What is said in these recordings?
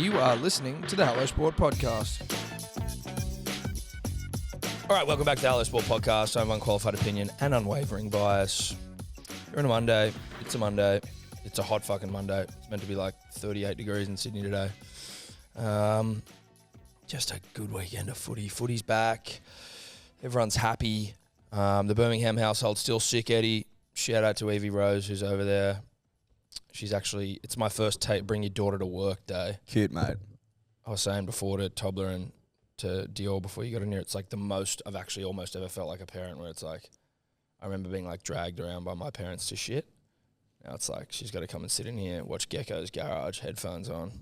You are listening to the Hello Sport Podcast. All right, welcome back to the Hello Sport Podcast. I have unqualified opinion and unwavering bias. You're on a Monday. It's a Monday. It's a hot fucking Monday. It's meant to be like 38 degrees in Sydney today. Just a good weekend of footy. Footy's back. Everyone's happy. The Birmingham household's still sick, Eddie. Shout out to Evie Rose, who's over there. She's actually, it's my first bring your daughter to work day. Cute, mate. I was saying before to Tobler and to Dior before you got in here, it's like the most I've actually almost ever felt like a parent, where it's like, I remember being like dragged around by my parents to shit. Now it's like, she's got to come and sit in here, watch Gecko's Garage, headphones on.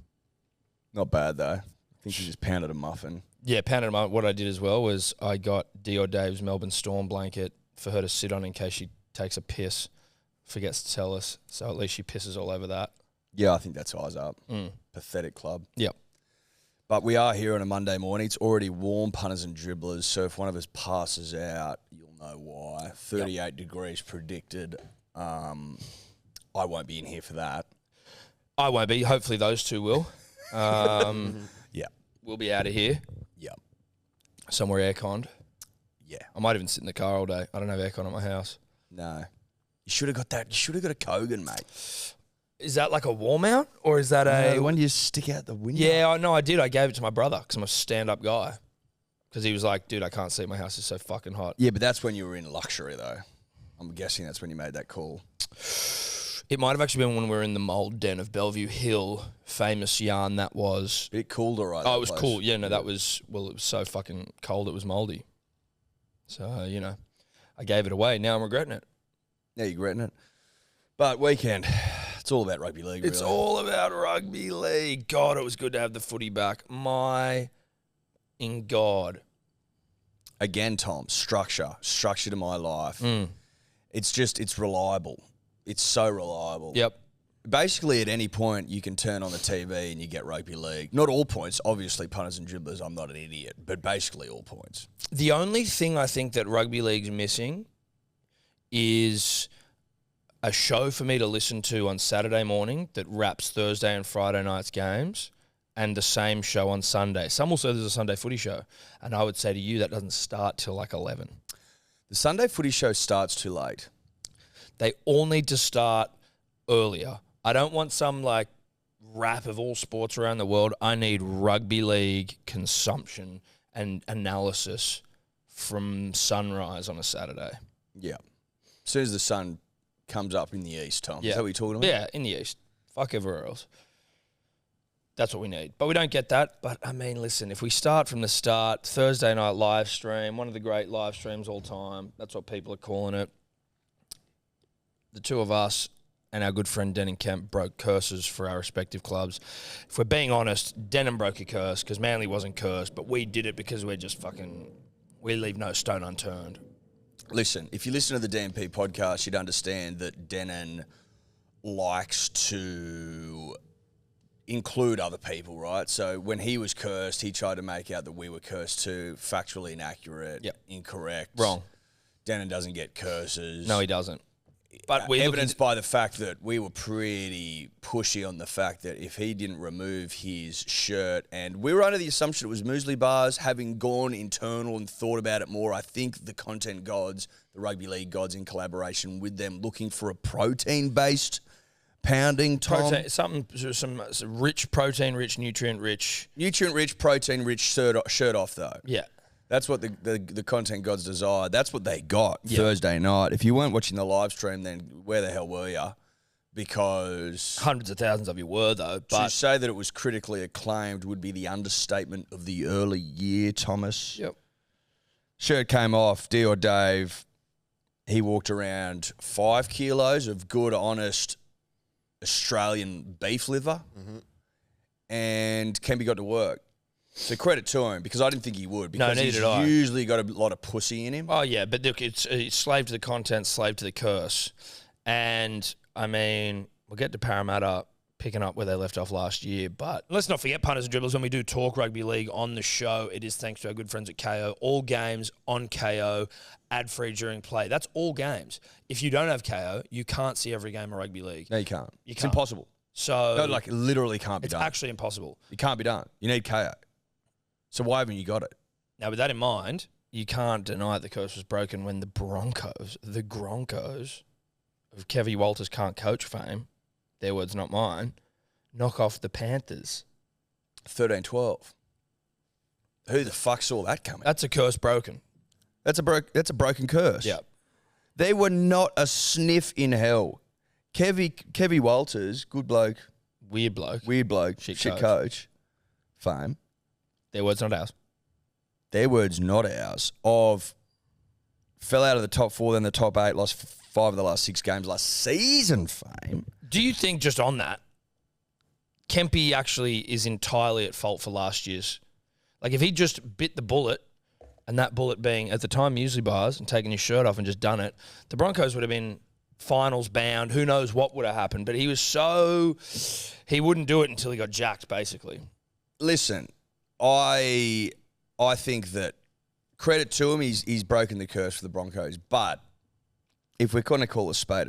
Not bad, though. I think she just pounded a muffin. Yeah, pounded a muffin. What I did as well was I got Dior Dave's Melbourne Storm blanket for her to sit on in case she takes a piss, forgets to tell us, so at least she pisses all over that. Yeah, I think that's eyes up. Pathetic club. Yep. But we are here on a Monday morning. It's already warm, punters and dribblers, so if one of us passes out, you'll know why. 38 degrees predicted. I won't be in here for that. I won't be. Hopefully those two will. Yeah. We'll be out of here. Yeah. Somewhere air-conned. Yeah. I might even sit in the car all day. I don't have aircon at my house. No. You should have got that. You should have got a Kogan, mate. Is that like a wall mount? Or is that The one you stick out the window? Yeah, I know I did. I gave it to my brother because I'm a stand-up guy. Because he was like, dude, I can't see. My house is so fucking hot. Yeah, but that's when you were in luxury, though. I'm guessing that's when you made that call. It might have actually been when we were in the mould den of Bellevue Hill. Famous yarn that was. It cooled all right. Oh, it was cool. Yeah, no, that was, well, it was so fucking cold it was mouldy. So, you know, I gave it away. Now I'm regretting it. Yeah, you're regretting it. But weekend, it's all about rugby league, It's really. all about rugby league. God, it was good to have the footy back. In God. Again, Tom, structure to my life. It's reliable. It's so reliable. Yep. Basically, at any point, you can turn on the TV and you get rugby league. Not all points. Obviously, punters and dribblers, I'm not an idiot. But basically all points. The only thing I think that rugby league's missing is a show for me to listen to on Saturday morning that wraps Thursday and Friday night's games, and the same show on Sunday. Some will say there's a Sunday footy show, and I would say to you that doesn't start till like 11. The Sunday footy show starts too late. They all need to start earlier. I don't want some like wrap of all sports around the world. I need rugby league consumption and analysis from sunrise on a Saturday. Yeah. As soon as the sun comes up in the east, Tom. Yeah. Is that what you're talking about? Yeah, in the east. Fuck everywhere else. That's what we need. But we don't get that. But, I mean, listen, if we start from the start, Thursday night live stream, one of the great live streams all time. That's what people are calling it. The two of us and our good friend Denon Kemp broke curses for our respective clubs. If we're being honest, Denon broke a curse because Manly wasn't cursed, but we did it because we're just fucking, we leave no stone unturned. Listen, if you listen to the DMP podcast, you'd understand that Denon likes to include other people, right? So when he was cursed, he tried to make out that we were cursed too. Factually inaccurate, incorrect. Wrong. Denon doesn't get curses. No, he doesn't. But we're evidenced by the fact that we were pretty pushy on the fact that if he didn't remove his shirt, and we were under the assumption it was muesli bars, having gone internal and thought about it more, I think the content gods, the rugby league gods in collaboration with them, looking for a protein-based pounding, Tom. Some rich, protein-rich, nutrient-rich. Nutrient-rich, protein-rich shirt off, though. Yeah. That's what the content gods desire. That's what they got Thursday night. If you weren't watching the live stream, then where the hell were you? Because hundreds of thousands of you were, though. But to say that it was critically acclaimed would be the understatement of the early year, Thomas. Yep. Shirt came off. Dior Dave, he walked around 5 kilos of good, honest Australian beef liver, and Kempy got to work. So credit to him, because I didn't think he would. Because neither did I. He's usually got a lot of pussy in him. Oh, yeah, but look, it's slave to the content, slave to the curse. And, I mean, we'll get to Parramatta picking up where they left off last year. But let's not forget, punters and dribblers, when we do talk rugby league on the show, it is thanks to our good friends at KO. All games on KO, ad-free during play. That's all games. If you don't have KO, you can't see every game of rugby league. No, you can't. You It's can't. impossible. So No, like, it literally can't be it's done. actually impossible. It can't be done. You need KO. So why haven't you got it? Now, with that in mind, you can't deny the curse was broken when the Broncos of Kevy Walters can't coach fame, their words, not mine, knock off the Panthers. 13-12. Who the fuck saw that coming? That's a curse broken. That's a broken curse. Yeah. They were not a sniff in hell. Kevy Walters, good bloke. Weird bloke. Shit coach. Fame. Their words, not ours. Their words, not ours. Fell out of the top 4, then the top 8, lost 5 of the last 6 games last season. Fame. Do you think, just on that, Kempy actually is entirely at fault for last year's? Like, if he just bit the bullet, and that bullet being, at the time, muesli bars, and taken his shirt off and just done it, the Broncos would have been finals bound. Who knows what would have happened? But he wouldn't do it until he got jacked, basically. Listen, I think that credit to him, he's broken the curse for the Broncos. But if we're going to call a spade,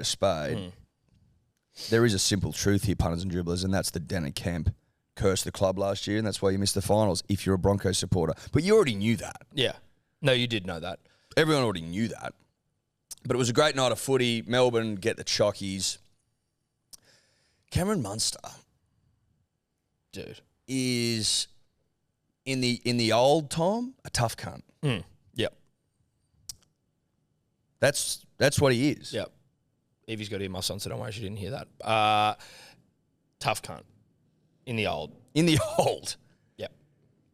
there is a simple truth here, punters and dribblers, and that's that Dennis Kemp cursed the club last year, and that's why you missed the finals if you're a Broncos supporter. But you already knew that. Yeah. No, you did know that. Everyone already knew that. But it was a great night of footy. Melbourne get the chockies. Cameron Munster, Dude. is in the old Tom a tough cunt. Yep. That's what he is. Yep. Evie's got to hear my son, so don't worry, she didn't hear that. Tough cunt. In the old. Yep.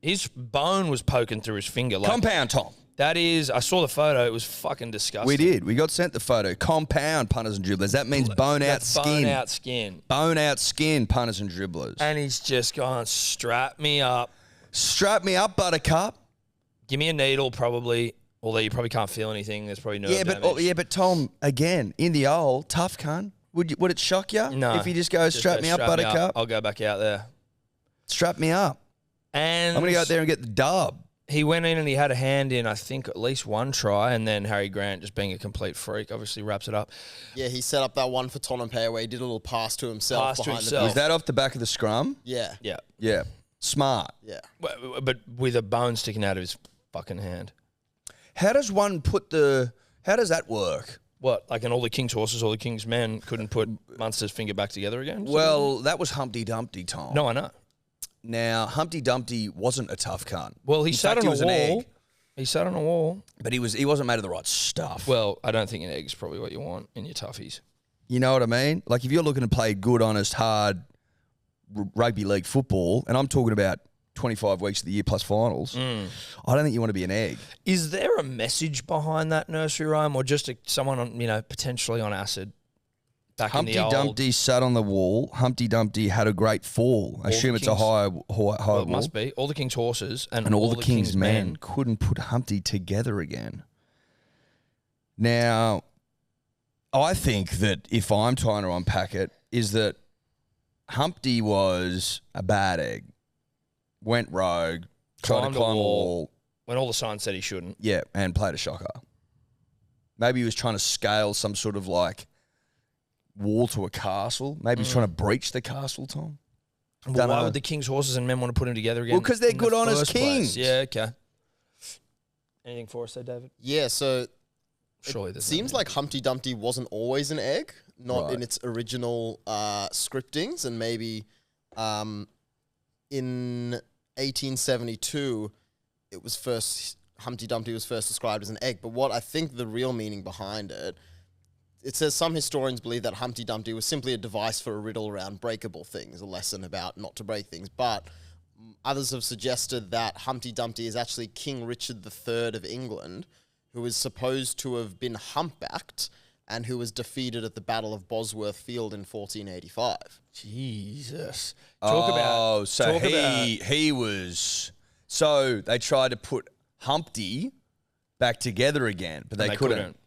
His bone was poking through his finger. Like, Compound Tom. that is, I saw the photo. It was fucking disgusting. We did. We got sent the photo. Compound, punters and dribblers. That means bone out That's skin. Bone out skin. Bone out skin, punters and dribblers. And he's just gone, strap me up. Strap me up, buttercup. Give me a needle, probably. Although you probably can't feel anything. There's probably nerve damage. But Tom, again, in the old, tough cunt. Would it shock you No. if he just goes, strap me up, buttercup? I'll go back out there. Strap me up. And I'm going to go out there and get the dub. he went in and he had a hand in, I think, at least one try, and then Harry Grant, just being a complete freak, obviously wraps it up. Yeah, he set up that one for Tonopea where he did a little pass to himself behind the Was that off the back of the scrum? Yeah. Yeah. Yeah. Smart. Yeah. But with a bone sticking out of his fucking hand. How does that work? What, like in All the King's Horses, All the King's Men couldn't put Munster's finger back together again? Well, that was Humpty Dumpty, Tom. No, I know. Now, Humpty Dumpty wasn't a tough cunt. Well, he In sat fact, on he a was an wall. egg. He sat on a wall. But he wasn't made of the right stuff. Well, I don't think an egg's probably what you want in your toughies. You know what I mean? Like, if you're looking to play good, honest, hard rugby league football, and I'm talking about 25 weeks of the year plus finals, I don't think you want to be an egg. Is there a message behind that nursery rhyme, or just someone on, potentially on acid? Back Humpty in the old, Dumpty sat on the wall. Humpty Dumpty had a great fall. I assume it's a high well, it wall. must be. All the King's Horses And all the King's men couldn't put Humpty together again. Now, I think that if I'm trying to unpack it, is that Humpty was a bad egg. Went rogue, tried to Climbed a climb a wall. wall. When all the signs said he shouldn't. Yeah, and played a shocker. Maybe he was trying to scale some sort of like wall to a castle. Maybe he's trying to breach the castle, Tom. Well, why would the King's Horses and men want to put him together again? Well, because they're in the good, honest first place? kings. Yeah, okay. Anything for us there, David? Yeah, so Surely it there's seems nothing. like Humpty Dumpty wasn't always an egg, not Right. in its original scriptings, and maybe in 1872 Humpty Dumpty was first described as an egg. But what I think the real meaning behind it, it says some historians believe that Humpty Dumpty was simply a device for a riddle around breakable things, a lesson about not to break things. But others have suggested that Humpty Dumpty is actually King Richard III of England, who is supposed to have been humpbacked and who was defeated at the Battle of Bosworth Field in 1485. Jesus. He was. So they tried to put Humpty back together again, but they couldn't.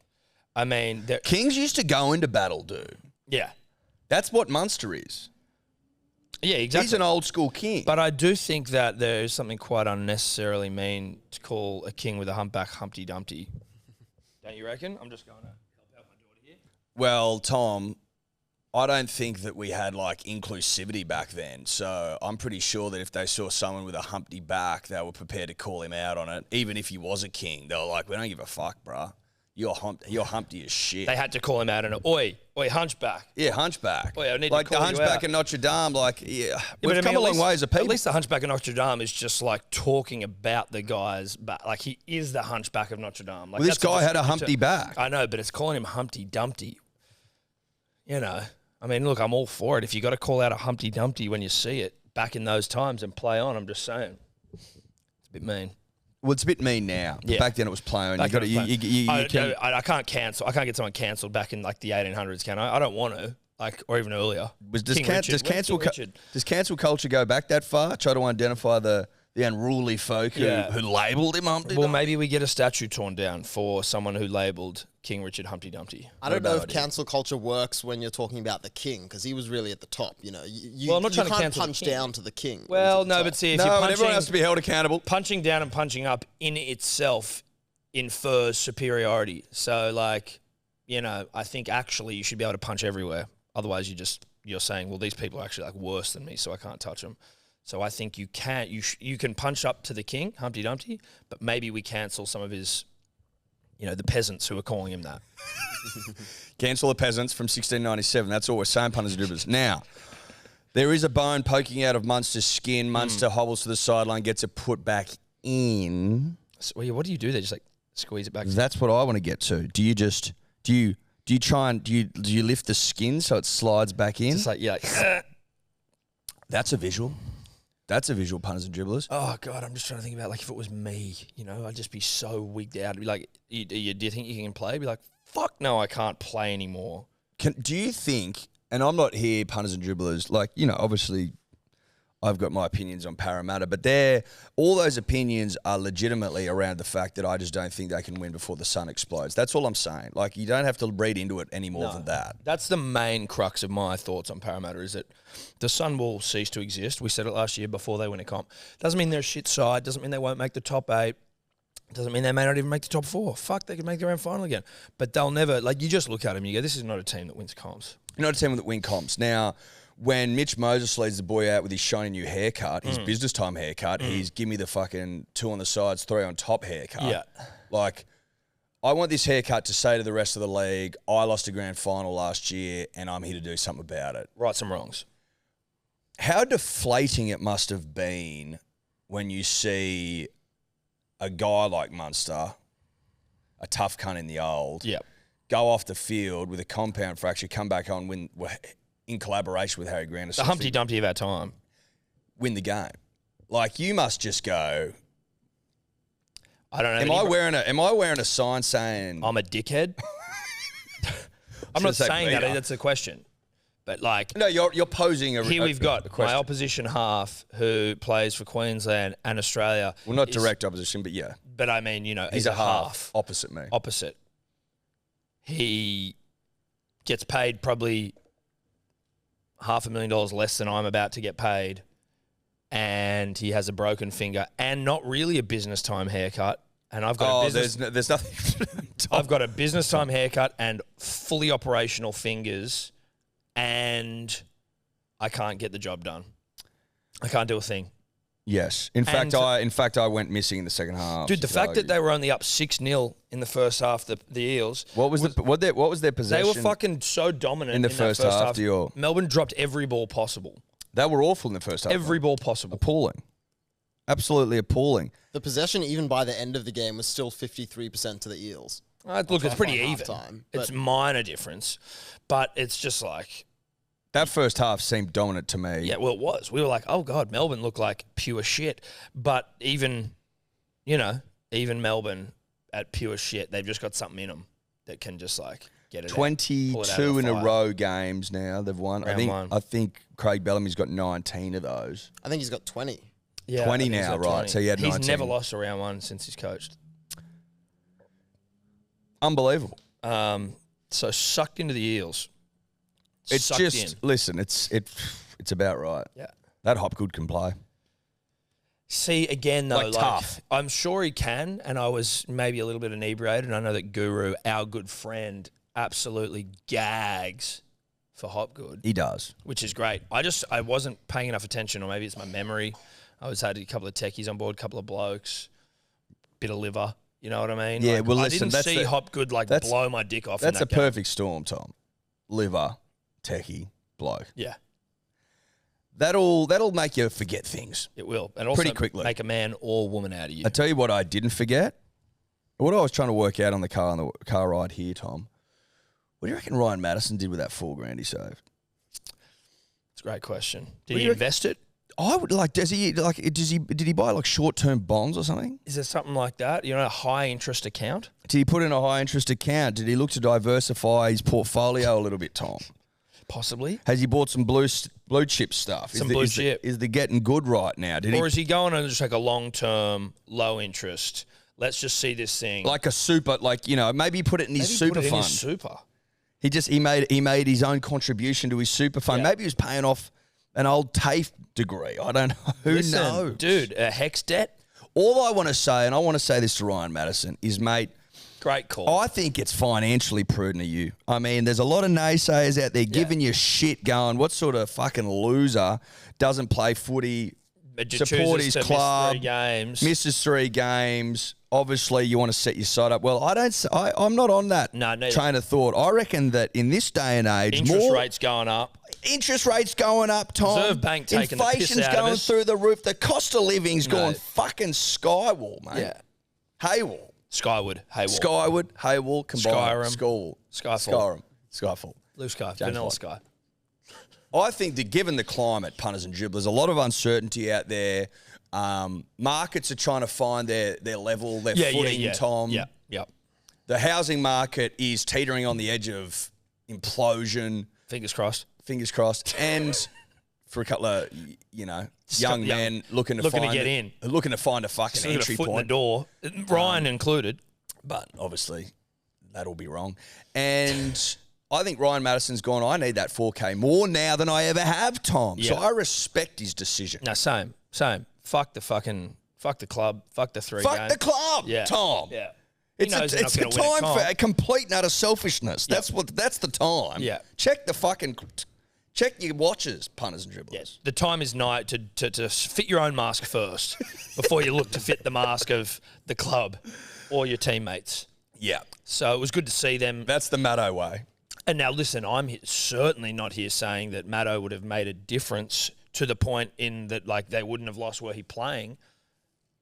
I mean, Kings used to go into battle, dude. yeah. That's what Munster is. Yeah, exactly. He's an old school king. But I do think that there is something quite unnecessarily mean to call a king with a humpback Humpty Dumpty. Don't you reckon? I'm just going to help out my daughter here. Well, Tom, I don't think that we had like inclusivity back then. So I'm pretty sure that if they saw someone with a humpty back, they were prepared to call him out on it. Even if he was a king, they were like, we don't give a fuck, bruh. You're humpty as shit. They had to call him out on it. Oi, hunchback. Yeah, hunchback. Oi, I need like to call the you hunchback out. in Notre Dame, like, yeah. But We've I mean, come a at long least- way as a people. At least the hunchback of Notre Dame is just like talking about the guy's back. Like he is the hunchback of Notre Dame. Like, Well, this that's guy had a descriptive humpty term. back. I know, but it's calling him Humpty Dumpty. You know, I mean, look, I'm all for it. If you got to call out a Humpty Dumpty when you see it back in those times and play on, I'm just saying. It's a bit mean. Well, it's a bit mean now. Yeah. Back then it was play on. Back You got then to, it was you I can, I can't cancel. I can't get someone cancelled back in like the 1800s, can I? I don't want to. Like, or even earlier. does King Richard. Where's cancel King Richard? does cancel culture go back that far? Try to identify the unruly folk who labelled him Humpty Well, Dumpty? maybe we get a statue torn down for someone who labelled King Richard Humpty Dumpty. I don't Not a know bad if idea. cancel culture works when you're talking about the king, because he was really at the top. You know, you, Well, I'm not you trying to can't cancel the punch king. down to the king. when he's Well, at the no, top. but see, if No, you're and punching, everyone has to be held accountable. punching down and punching up in itself infers superiority. So, like, you know, I think actually you should be able to punch everywhere. Otherwise, you're saying, well, these people are actually like worse than me, so I can't touch them. So I think you can punch up to the king, Humpty Dumpty, but maybe we cancel some of his, you know, the peasants who are calling him that. Cancel the peasants from 1697. That's all we're saying, punters and dribblers. Now, there is a bone poking out of Munster's skin. Munster hobbles to the sideline, gets it put back in. So, what do you do there? Just like squeeze it back? That's what I want to get to. Do you lift the skin so it slides back in? Just like, yeah. Like, That's a visual. That's a visual, punters and dribblers. oh, God, I'm just trying to think about, like, if it was me, you know, I'd just be so wigged out. I'd be like, do you think you can play? I'd be like, fuck no, I can't play anymore. Do you think, and I'm not here, punters and dribblers, like, you know, obviously I've got my opinions on Parramatta, but all those opinions are legitimately around the fact that I just don't think they can win before the sun explodes. That's all I'm saying. Like, you don't have to read into it any more than that. That's the main crux of my thoughts on Parramatta, is that the Sun will cease to exist. We said it last year before they win a comp. Doesn't mean they're a shit side. Doesn't mean they won't make the top 8. Doesn't mean they may not even make the top 4. Fuck, they could make the grand final again. But they'll never, like, you just look at them and you go, this is not a team that wins comps. Not a team that win comps. Now, when Mitch Moses leads the boy out with his shiny new haircut, his business time haircut, he's give me the fucking 2 on the sides, 3 on top haircut. Yeah. Like, I want this haircut to say to the rest of the league, I lost a grand final last year and I'm here to do something about it. Right some wrongs. How deflating it must have been when you see a guy like Munster, a tough cunt in the old, Yeah. go off the field with a compound fracture, come back on, win in collaboration with Harry Grant, The Humpty Dumpty of our time. win the game. Like, you must just go, I don't know. am I wearing a sign saying I'm a dickhead? I'm not Should've said saying that. leader. That's a question. But, like, no, you're posing a here we've got my question. opposition half who plays for Queensland and Australia. Well, not is- direct opposition, but yeah. But I mean, you know, He's he's a half opposite me. opposite. He gets paid probably $500,000 less than I'm about to get paid, and he has a broken finger and not really a business time haircut. And I've got a business. there's nothing. I've got a business time haircut and fully operational fingers, and I can't get the job done. I can't do a thing. Yes. In fact, I went missing in the second half. Dude, the fact that they were only up 6-0 in the first half, the Eels. what was their possession? They were fucking so dominant in the that first half, Dior? Melbourne dropped every ball possible. They were awful in the first half. Every ball possible. appalling, absolutely appalling. The possession, even by the end of the game, was still 53% to the Eels. Look, it's pretty Half even. time, It's but- minor difference, but it's just like, That first half seemed dominant to me. yeah, well, it was. We were like, oh, God, Melbourne looked like pure shit. But even Melbourne at pure shit, they've just got something in them that can just like get it out, pull it out of 22 the in a fire. row games now they've won. Round one. I think Craig Bellamy's got 19 of those. I think he's got 20. Yeah, 20 I think he's now, got right, 20. so he had He's 19. never lost a round one since he's coached. Unbelievable. So sucked into the Eels. It's Sucked just in. listen. It's about right. Yeah. That Hopgood can play. See, again, though, Like, tough. I'm sure he can, and I was maybe a little bit inebriated. I know that Guru, our good friend, absolutely gags for Hopgood, He does. which is great. I wasn't paying enough attention, or maybe it's my memory. I had a couple of techies on board, a couple of blokes, bit of liver. You know what I mean? Yeah, like, well, I listen, didn't see Hopgood blow my dick off. That's in a that game. perfect storm, Tom. Liver, techie, bloke. Yeah, That'll make you forget things. it will, and also Pretty quickly. make a man or woman out of you. I tell you what, I didn't forget. What I was trying to work out on the car ride here, Tom. What do you reckon Ryan Madison did with that $4,000 he saved? It's a great question. What Did do he you invest it? I would like. Did he buy like short-term bonds or something? Is there something like that? You know, a high interest account? Did he put in a high-interest account? Did he look to diversify his portfolio a little bit, Tom? Possibly. Has he bought some blue chip stuff? Some blue chip. Is the getting good right now? Or is he going on just like a long-term, low interest? Let's just see this thing. Like a super, maybe he put it in his super put it fund. in his super. He made his own contribution to his super fund. Yeah. Maybe he was paying off an old TAFE degree. I don't know. Who Listen, knows? dude, a hex debt? All I want to say, and I want to say this to Ryan Madison, is, mate, Great call. I think it's financially prudent of you. I mean, there's a lot of naysayers out there giving you shit going, what sort of fucking loser doesn't play footy, support his club, misses 3 games. Obviously, you want to set your side up. Well, I'm not on that train of thought. I reckon that in this day and age, interest rates going up. Interest rates going up, Tom. Reserve Bank taking Inflation's the piss out going of us. through the roof. The cost of living's gone fucking skywall, mate. Yeah. Haywall. Skyward, Haywall. Skyward, Haywall, combined. Skyrim. Skyfall. Skyfall. Blue sky, James vanilla Bond. sky. I think that given the climate, punters and dribblers, a lot of uncertainty out there. Markets are trying to find their level, their footing, Tom. Yeah. The housing market is teetering on the edge of implosion. Fingers crossed. And for a couple of, young men looking to get in. Looking to find a fucking Still got a entry foot point. in the door. Ryan included. But obviously, that'll be wrong. And I think Ryan Madison's gone, I need that 4K more now than I ever have, Tom. So Yeah. I respect his decision. No, same. Fuck the club. Fuck the 3 Fuck games. the club, Yeah. Tom. Yeah. It's knows they're not the gonna win a time for comp. a complete and utter selfishness. That's the time. Yeah. Check your watches, punters and dribblers. Yes. The time is nigh to fit your own mask first before you look to fit the mask of the club or your teammates. Yeah. So it was good to see them. That's the Maddo way. And now, listen, I'm certainly not here saying that Maddo would have made a difference to the point in that they wouldn't have lost were he playing.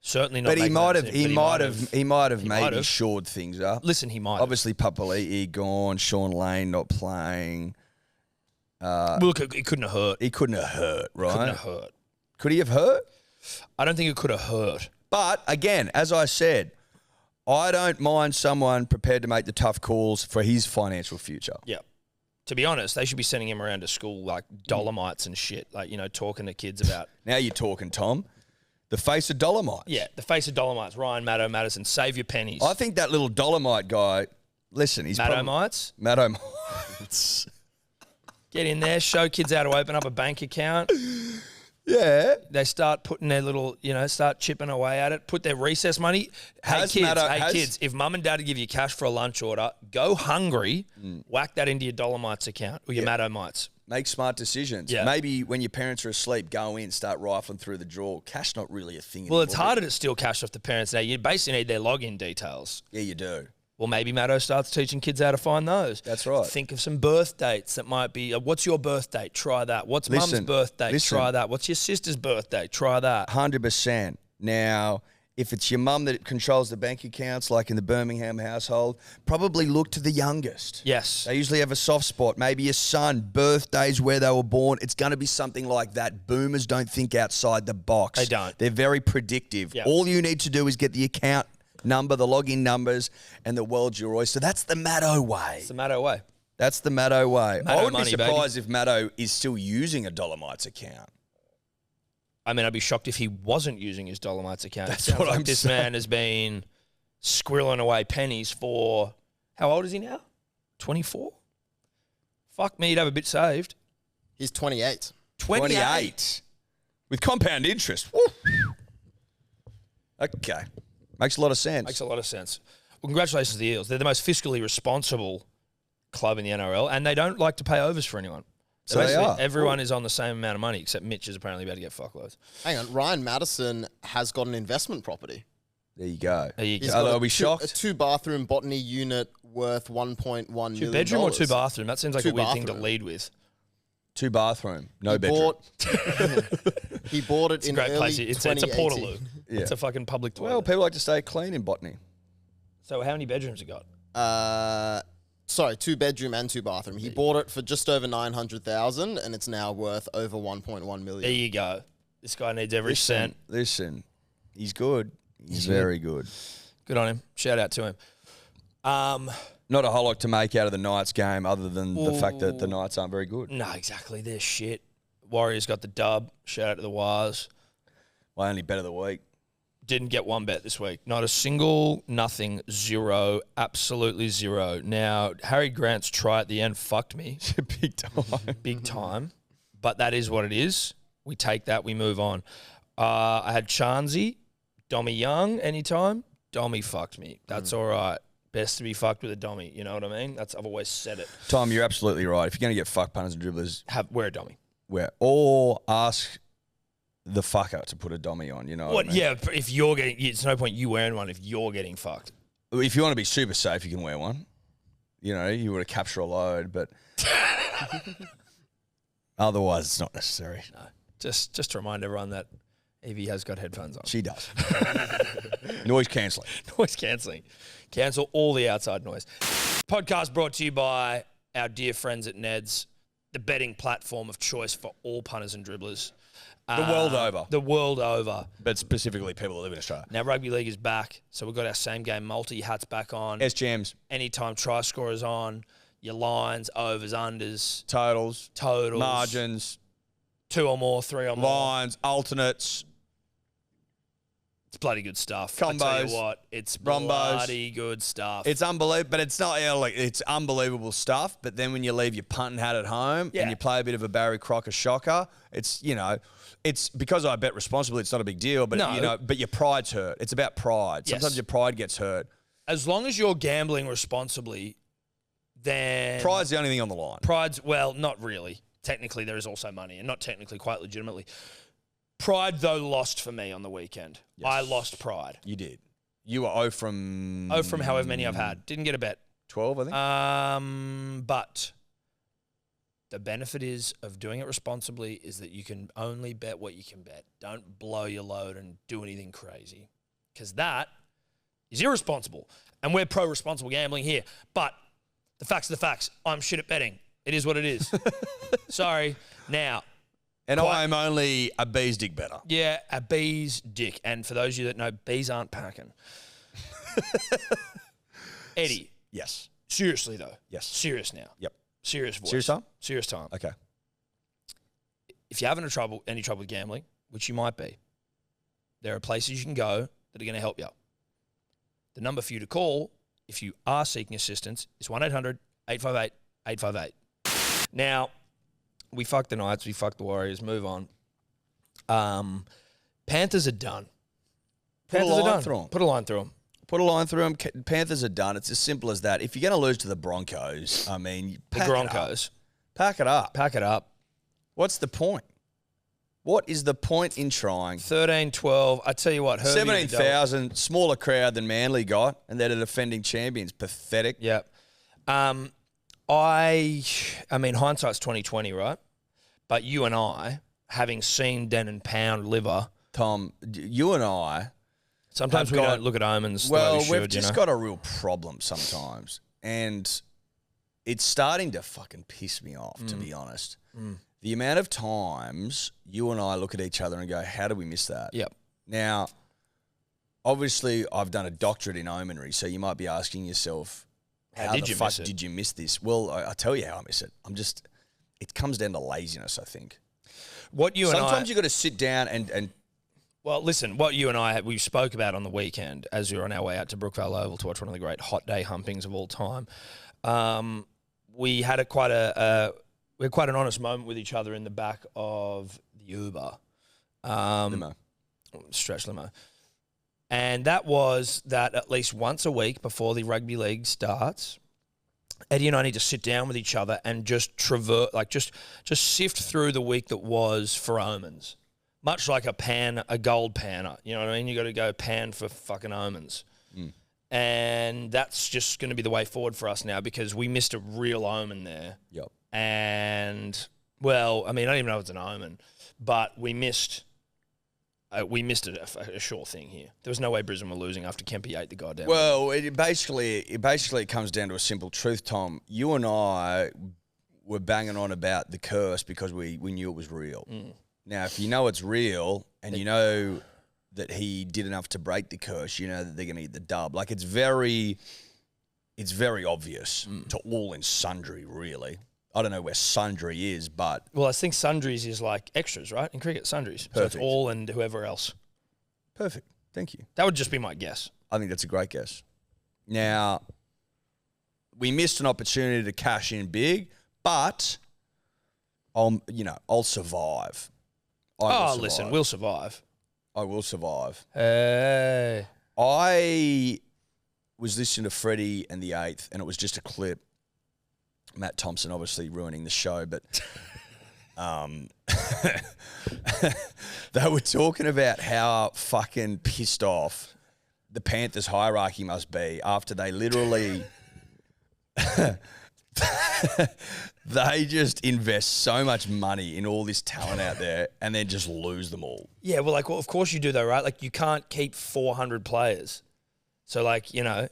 Certainly not. But he might have. He might have might maybe have. shored things up. Listen, he might have. Obviously, Papali'i gone. Sean Lane not playing. Look, it couldn't have hurt. He couldn't have hurt, right? Couldn't have hurt. Could he have hurt? I don't think it could have hurt. But again, as I said, I don't mind someone prepared to make the tough calls for his financial future. Yeah. To be honest, they should be sending him around to school like Dolomites and shit, talking to kids about. Now you're talking, Tom. The face of Dolomites. Yeah, the face of Dolomites. Ryan Madison, save your pennies. I think that little Dolomite guy, listen, he's Maddomites? Maddomites. Get in there, show kids how to open up a bank account. Yeah. They start putting their little, start chipping away at it, put their recess money. Kids, if mum and dad give you cash for a lunch order, go hungry, whack that into your Dolomites account or your Maddomites. Make smart decisions. Yeah. Maybe when your parents are asleep, go in, start rifling through the drawer. Cash not really a thing Well, anymore. it's harder to steal cash off the parents now. You basically need their login details. Yeah, you do. Well, maybe Maddo starts teaching kids how to find those. That's right. Think of some birth dates that might be, what's your birth date? Try that. What's mum's birth date? Try that. What's your sister's birth date? Try that. 100%. Now, if it's your mum that controls the bank accounts, like in the Birmingham household, probably look to the youngest. Yes. They usually have a soft spot. Maybe your son, birthdays, where they were born. It's going to be something like that. Boomers don't think outside the box. They don't. They're very predictive. Yep. All you need to do is get the account number, the login numbers, and the world's your oyster. That's the Maddo way. It's the Maddo way. That's the Maddo way. Maddo I would money, be surprised if Maddo is still using a Dolomites account. I mean, I'd be shocked if he wasn't using his Dolomites account. That's It sounds what like I'm this saying. man has been squirreling away pennies for, how old is he now? 24? Fuck me, he'd have a bit saved. He's 28. 28. With compound interest. Woo. Okay. Makes a lot of sense. Makes a lot of sense. Well, congratulations to the Eels. They're the most fiscally responsible club in the NRL, and they don't like to pay overs for anyone. So they are. Everyone is on the same amount of money, except Mitch is apparently about to get fuckloads. Hang on, Ryan Madison has got an investment property. There you go. He's Are got we a shocked? 2-bathroom botany unit worth $1.1 million. 2-bedroom or 2-bathroom? That seems like a weird thing to Two-bathroom. lead with. 2-bathroom, no He bedroom. he bought it It's a in great early place. It's a 2018. Portaloo. Yeah. It's a fucking public toilet. Well, people like to stay clean in botany. So how many bedrooms you got? 2-bedroom and 2-bathroom. He bought it for just over $900,000, and it's now worth over $1.1 million. There you go. This guy needs every cent. Listen, he's good. He's very good. Good on him. Shout out to him. Not a whole lot to make out of the Knights game other than the fact that the Knights aren't very good. No, exactly. They're shit. Warriors got the dub. Shout out to the Wires. My only bet of the week. Didn't get one bet this week. Not a single, nothing, zero, absolutely zero. Now, Harry Grant's try at the end fucked me. Big time. Big time. But that is what it is. We take that. We move on. I had Chansey, Dommy Young anytime. Dommy fucked me. That's all right. Best to be fucked with a Dommy. You know what I mean? I've always said it. Tom, you're absolutely right. If you're going to get fucked punters and dribblers, Wear a Dommy. or ask the fucker to put a dummy on, you know what I mean? Yeah, but if you're getting... It's no point you wearing one if you're getting fucked. If you want to be super safe, you can wear one. You know, you want to capture a load, but otherwise it's not necessary. No. Just to remind everyone that Evie has got headphones on. She does. Noise cancelling. Noise cancelling. Cancel all the outside noise. Podcast brought to you by our dear friends at Ned's, the betting platform of choice for all punters and dribblers. The world over. The world over. But specifically people that live in Australia. Now, rugby league is back, so we've got our same game multi hats back on. SGMs. Anytime try scorers on, your lines, overs, unders, Totals. margins, 2 or more, 3 or more. Lines. Alternates. It's bloody good stuff. Combos, I tell you what, it's rombos. bloody good stuff. It's unbelievable, but it's not, it's unbelievable stuff. But then when you leave your punting hat at home and you play a bit of a Barry Crocker shocker, it's, it's because I bet responsibly, it's not a big deal, but, but your pride's hurt. It's about pride. Sometimes your pride gets hurt. As long as you're gambling responsibly, then... Pride's the only thing on the line. Well, not really. Technically, there is also money, and not technically, quite legitimately. Pride, though, lost for me on the weekend. Yes. I lost pride. You did. You were 0 from... 0 from however many I've had. Didn't get a bet. 12, I think. But the benefit of doing it responsibly is that you can only bet what you can bet. Don't blow your load and do anything crazy, because that is irresponsible. And we're pro-responsible gambling here. But the facts are the facts. I'm shit at betting. It is what it is. Sorry. Now... And I'm only a bee's dick better. Yeah, a bee's dick. And for those of you that know, bees aren't packing. Eddie. Yes. Seriously, though. Yes. Serious now. Yep. Serious voice. Serious time? Serious time. Okay. If you're having any trouble with gambling, which you might be, there are places you can go that are going to help you. The number for you to call, if you are seeking assistance, is 1-800-858-858. Now... We fucked the Knights. We fucked the Warriors. Move on. Panthers are done. Put a line through them. Put a line through them. Put a line through them. Panthers are done. It's as simple as that. If you're going to lose to the Broncos, I mean, pack it up. Pack it up. What's the point? What is the point in trying? 13-12. I tell you what. 17,000, smaller crowd than Manly got, and they're the defending champions. Pathetic. Yep. I mean, hindsight's 20/20, right? But you and I, having seen Den and Pound liver, Tom, you and I, sometimes we don't look at omens. Well, the way we should, we've just got a real problem sometimes, and it's starting to fucking piss me off, to be honest. The amount of times you and I look at each other and go, "How did we miss that?" Yep. Now, obviously, I've done a doctorate in omenry, so you might be asking yourself, How the fuck did you miss this? Well, I'll tell you how I miss it. It comes down to laziness, I think. Sometimes you got to sit down and well, listen, what you and I, we spoke about on the weekend as we were on our way out to Brookvale Oval to watch one of the great hot day humpings of all time. We had quite an honest moment with each other in the back of the Uber. limo. Stretch limo. And that was that at least once a week before the rugby league starts, Eddie and I need to sit down with each other and just just sift through the week that was for omens. Much like a gold panner. You know what I mean? You got to go pan for fucking omens. And that's just going to be the way forward for us now because we missed a real omen there. Yep. And, well, I mean, I don't even know if it's an omen, but we missed a sure thing here. There was no way Brisbane were losing after Kempy ate the goddamn. Well, it basically comes down to a simple truth, Tom. You and I were banging on about the curse because we knew it was real. Now, if you know it's real and you know that he did enough to break the curse, you know that they're going to get the dub. Like, it's very obvious to all and sundry, really. I don't know where sundry is, but... Well, I think sundries is like extras, right? In cricket, sundries. Perfect. So it's all and whoever else. Perfect. Thank you. That would just be my guess. I think that's a great guess. Now, we missed an opportunity to cash in big, but I'll survive. Listen, we'll survive. I will survive. Hey. I was listening to Freddie and the Eighth, and it was just a clip. Matt Thompson obviously ruining the show, but they were talking about how fucking pissed off the Panthers hierarchy must be after they literally... They just invest so much money in all this talent out there and then just lose them all. Yeah, well, of course you do though, right? Like, you can't keep 400 players. So,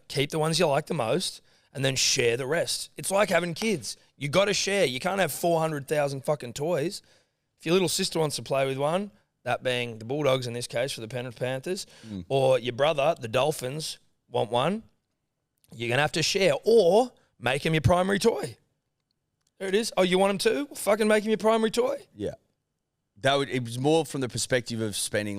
keep the ones you like the most and then share the rest. It's like having kids. You got to share. You can't have 400,000 fucking toys. If your little sister wants to play with one, that being the Bulldogs in this case for the Penrith Panthers, or your brother, the Dolphins, want one, you're going to have to share or make him your primary toy. There it is. Oh, you want him too? Well, fucking make him your primary toy. Yeah. It was more from the perspective of spending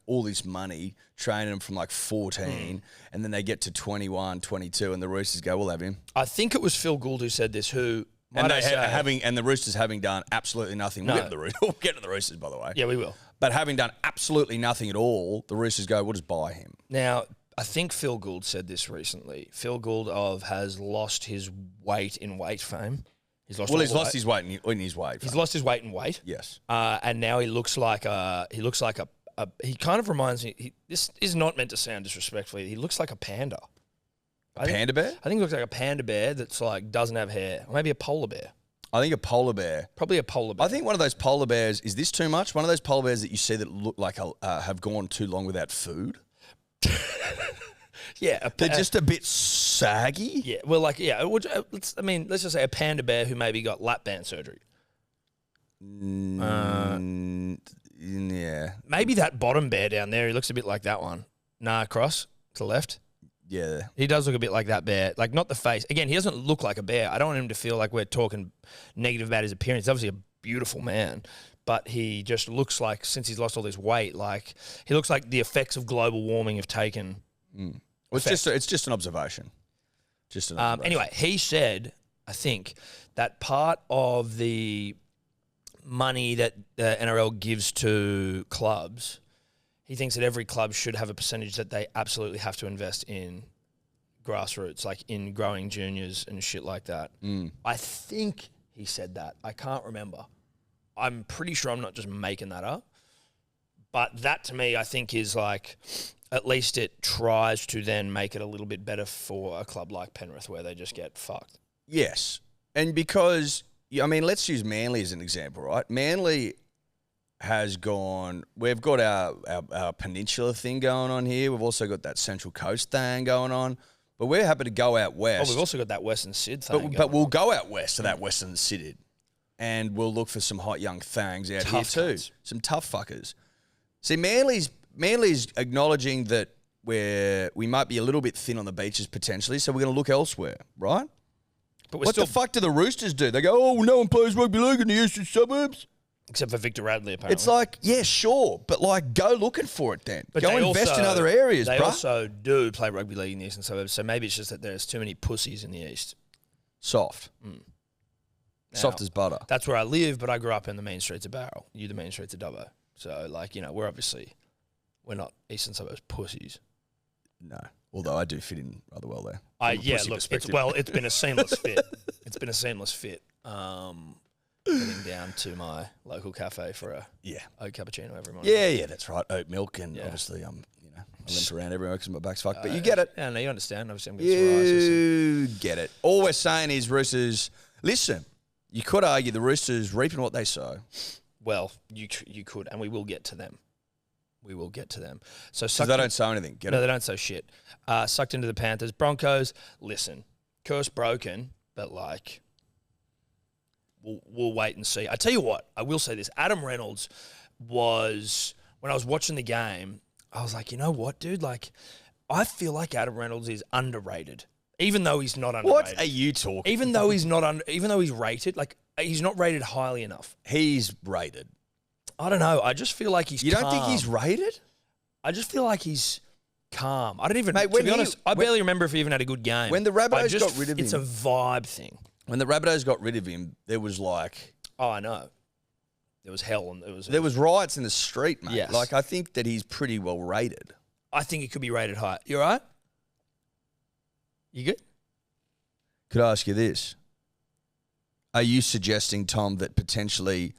all this money, training them from 14, and then they get to 21, 22, and the Roosters go, we'll have him. I think it was Phil Gould who said this, who... And the Roosters having done absolutely nothing. We'll get to the Roosters, by the way. Yeah, we will. But having done absolutely nothing at all, the Roosters go, we'll just buy him. Now, I think Phil Gould said this recently. Phil Gould has lost his weight in weight fame. He's lost his weight in his weight. He's lost his weight in weight. Yes. And now he looks like he kind of reminds me, this is not meant to sound disrespectfully, he looks like a panda. Panda bear? I think he looks like a panda bear that's doesn't have hair. Or maybe a polar bear. I think a polar bear. Probably a polar bear. I think one of those polar bears, is this too much? One of those polar bears that you see that look like have gone too long without food? Yeah. They're just a bit saggy? Yeah. Well, let's just say a panda bear who maybe got lap band surgery. Yeah. Maybe that bottom bear down there, he looks a bit like that one. Cross to the left. Yeah. He does look a bit like that bear. Not the face. Again, he doesn't look like a bear. I don't want him to feel like we're talking negative about his appearance. He's obviously a beautiful man, but he just looks like, since he's lost all this weight, he looks like the effects of global warming have taken. Well, it's just an observation. Anyway, he said, I think, that part of the money that the NRL gives to clubs, he thinks that every club should have a percentage that they absolutely have to invest in grassroots, in growing juniors and shit like that. I think he said that. I can't remember. I'm pretty sure I'm not just making that up. But that, to me, I think is at least it tries to then make it a little bit better for a club like Penrith where they just get fucked. Yes. And because, let's use Manly as an example, right? Manly has gone, we've got our peninsula thing going on here. We've also got that Central Coast thing going on. But we're happy to go out west. Oh, we've also got that Western Syd thing But we'll go out west to that Western Syd and we'll look for some hot young thangs out here too. Some tough fuckers. See, Manly's acknowledging that we might be a little bit thin on the beaches potentially, so we're going to look elsewhere, right? But what the fuck do the Roosters do? They go, oh, no one plays rugby league in the eastern suburbs. Except for Victor Radley, apparently. It's yeah, sure, but go looking for it then. But go invest in other areas, They bruh. also do play rugby league in the eastern suburbs, so maybe it's just that there's too many pussies in the east. Soft. Soft as butter. That's where I live, but I grew up in the main streets of Barrel. You the main streets of Dubbo. So, we're not eastern suburbs pussies. No. Although I do fit in rather well there. Yeah, look, it's been a seamless fit. It's been a seamless fit. Getting down to my local cafe for a oat cappuccino every morning. Yeah, that's right. Oat milk, and obviously I limp around everywhere because my back's fucked. But you get it. Yeah, no, you understand. Obviously, I'm getting psoriasis. You get it. All we're saying is, Roosters, listen, you could argue the Roosters reaping what they sow. Well, you could, and we will get to them. We will get to them. So they don't sow anything. They don't sow shit. Sucked into the Panthers. Broncos, listen, curse broken, but like, we'll wait and see. I tell you what, I will say this. Adam Reynolds was, when I was watching the game, I was like, you know what, dude? Like, I feel like Adam Reynolds is underrated, even though he's not underrated. What are you talking? Even though he's not even though he's rated, like he's not rated highly enough. He's rated. I don't know. I just feel like he's. You don't think he's rated? I just feel like he's calm. I don't even. Mate, to be honest, I barely remember if he even had a good game. When the Rabbitohs got rid of him, it's a vibe thing. When the Rabbitohs got rid of him, there was like, oh, I know, there was hell and there was riots in the street, mate. Yes. Like I think that he's pretty well rated. I think it could be rated high. You all right? You good? Could I ask you this? Are you suggesting, Tom, that potentially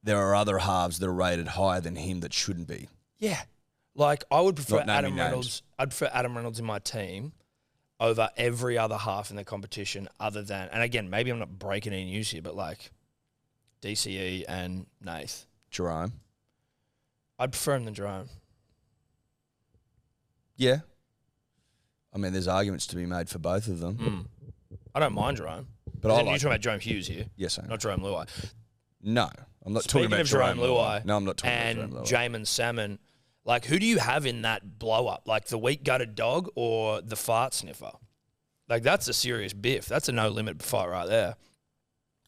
there are other halves that are rated higher than him that shouldn't be? Yeah. Like, I would prefer Not naming Adam Reynolds. names. I'd prefer Adam Reynolds in my team over every other half in the competition other than, and again, maybe I'm not breaking any news here, but like DCE and Nath. Jerome. I'd prefer him than Jerome. Yeah. I mean, there's arguments to be made for both of them. I don't mind Jerome. But You're I like talking about Jerome Hughes here. Yes, I am. Not Jerome Luai. No, I'm not Speaking talking about of Jerome Luai. No, I'm not talking and about Jerome Luai. Jamin Salmon, like, who do you have in that blow up? Like the weak gutted dog or the fart sniffer? Like, that's a serious biff. That's a no limit fight right there.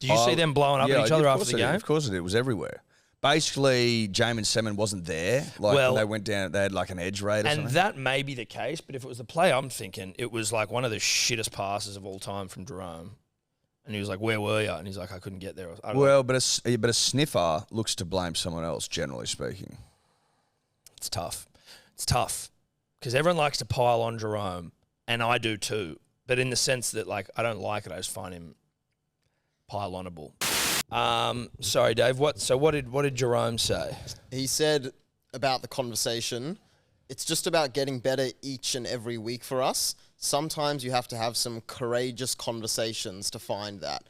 Do you see them blowing up at each other after the game? Of course it did. It was everywhere. Basically, Jamin Salmon wasn't there. Like when they went down, they had like an edge raid or something. And that may be the case, but if it was the play I'm thinking, it was like one of the shittest passes of all time from Jerome. And he was like, where were you? And he's like, I couldn't get there. But a sniffer looks to blame someone else, generally speaking. It's tough. It's tough. Because everyone likes to pile on Jerome, and I do too. But in the sense that, like, I don't like it. I just find him pile-onable. Sorry, Dave. What did Jerome say? He said about the conversation, it's just about getting better each and every week for us. Sometimes you have to have some courageous conversations to find that.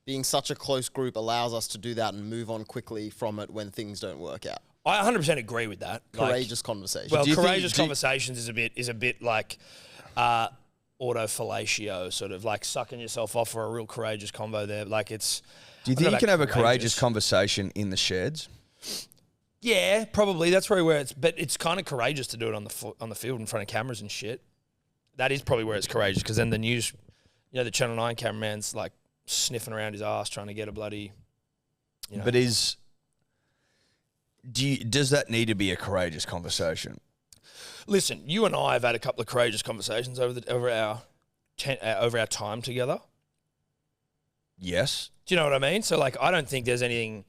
Being such a close group allows us to do that and move on quickly from it when things don't work out. I 100% agree with that. Courageous conversations. Well, courageous conversations is a bit like autofellatio, sort of like sucking yourself off for a real courageous convo there. Like it's. Do you think you can have a courageous conversation in the sheds? Yeah, probably. That's probably where but it's kind of courageous to do it on the field in front of cameras and shit. That is probably where it's courageous because then the news, the Channel 9 cameraman's like sniffing around his ass trying to get a bloody. But does that need to be a courageous conversation? Listen, you and I have had a couple of courageous conversations over our time together. Yes. Do you know what I mean? So, like, I don't think there's anything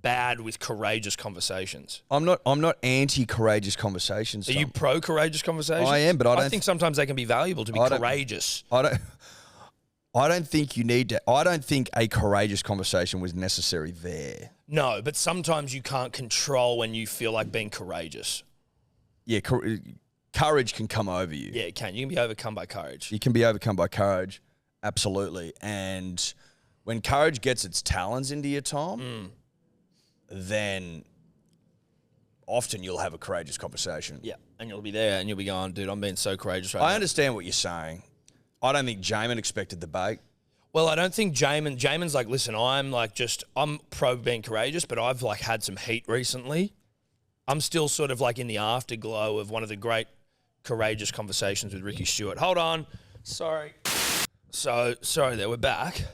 bad with courageous conversations. I'm not anti-courageous conversations. Are you pro-courageous conversations? I am, but I think sometimes they can be valuable to be courageous. I don't think you need to. I don't think a courageous conversation was necessary there. No, but sometimes you can't control when you feel like being courageous. Yeah, courage can come over you. Yeah, it can. You can be overcome by courage. You can be overcome by courage, absolutely. And when courage gets its talons into your Tom, then often you'll have a courageous conversation. Yeah, and you'll be there and you'll be going, dude, I'm being so courageous right now. I understand what you're saying. I don't think Jamin expected the bait. Well, I don't think Jamin's like, listen, I'm pro being courageous, but I've like had some heat recently. I'm still sort of like in the afterglow of one of the great courageous conversations with Ricky Stewart. Hold on. Sorry there, we're back.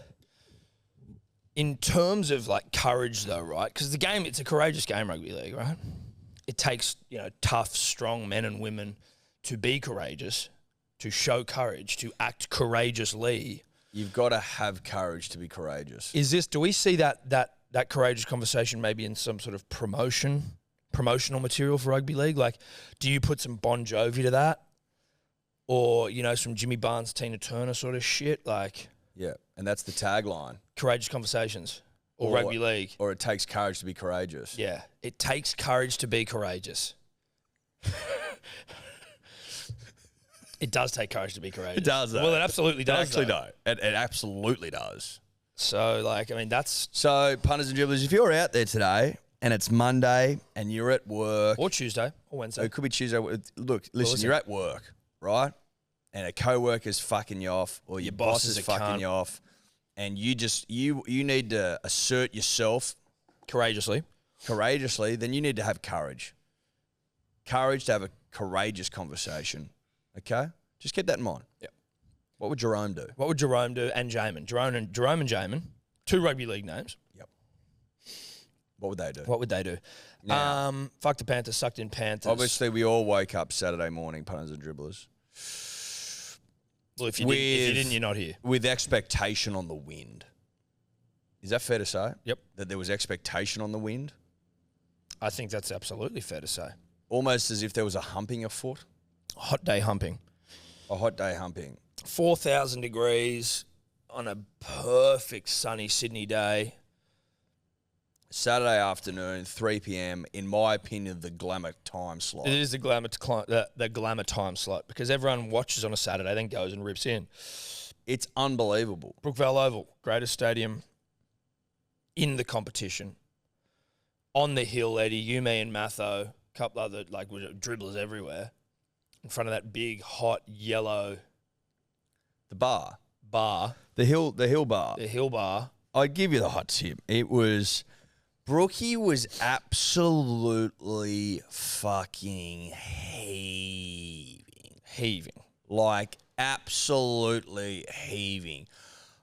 In terms of like courage though, right? Because the game, it's a courageous game, rugby league, right? It takes, tough, strong men and women to be courageous, to show courage, to act courageously. You've got to have courage to be courageous. Do we see that courageous conversation maybe in some sort of promotional material for rugby league? Like, do you put some Bon Jovi to that? or, you know, some Jimmy Barnes, Tina Turner sort of shit, like Yeah, and that's the tagline. courageous conversations or rugby league. Or it takes courage to be courageous. Yeah, it takes courage to be courageous. It does take courage to be courageous. It does, though. Well, it absolutely does. It actually does. It absolutely does. So, like, I mean, that's... So, punters and dribblers, if you're out there today and it's Monday and you're at work... Or Tuesday or Wednesday. It could be Tuesday. Look, listen, you're at work, right? And a co-worker's fucking you off or your boss is fucking you off and you need to assert yourself... Courageously, then you need to have courage. Courage to have a courageous conversation. Okay? Just keep that in mind. Yep. What would Jerome do? What would Jerome do and Jamin? Jerome and Jamin, 2 rugby league names. Yep. What would they do? What would they do? Now- Fuck the Panthers, sucked in Panthers. Obviously, we all woke up Saturday morning, punters and dribblers, Well, if you didn't, you're not here. with expectation on the wind. Is that fair to say? Yep. That there was expectation on the wind? I think that's absolutely fair to say. Almost as if there was a humping afoot? Hot day humping. A hot day humping. 4,000 degrees on a perfect sunny Sydney day. Saturday afternoon, 3 p.m, in my opinion, the glamour time slot. It is the glamour time slot because everyone watches on a Saturday, then goes and rips in. It's unbelievable. Brookvale Oval, greatest stadium in the competition. On the hill, Eddie, you, me, and Matho, a couple other like dribblers everywhere, in front of that big, hot, yellow The bar. the hill bar. the hill bar. I'd give you the hot tip. It was... Brookie was absolutely fucking heaving. Like, absolutely heaving.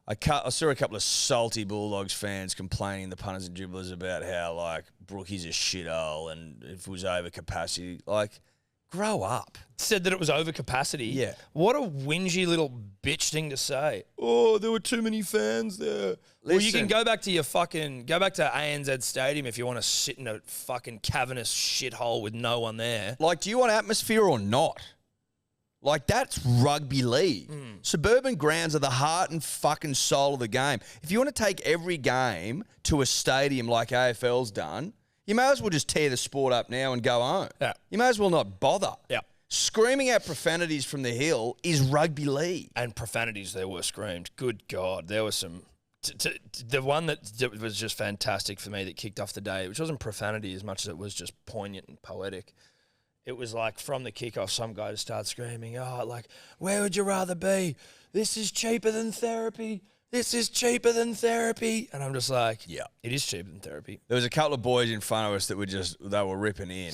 I saw a couple of salty Bulldogs fans complaining, the punters and dribblers, about how, like, Brookie's a shithole and if it was over capacity. Like, grow up. Said that it was over capacity. Yeah. What a whingy little bitch thing to say. Oh, there were too many fans there. Well, you can Listen. go back to ANZ Stadium if you want to sit in a fucking cavernous shithole with no one there. Like, do you want atmosphere or not? Like, that's rugby league. Suburban grounds are the heart and fucking soul of the game. If you want to take every game to a stadium like AFL's done, you may as well just tear the sport up now and go home. Yeah. You may as well not bother. Yeah. Screaming out profanities from the hill is rugby league. And profanities there were screamed. Good God. There was some... the one that was just fantastic for me that kicked off the day, which wasn't profanity as much as it was just poignant and poetic. It was like from the kickoff, some guy just started screaming, oh, like, where would you rather be? This is cheaper than therapy. This is cheaper than therapy. And I'm just like, Yeah. it is cheaper than therapy. There was a couple of boys in front of us that they were ripping in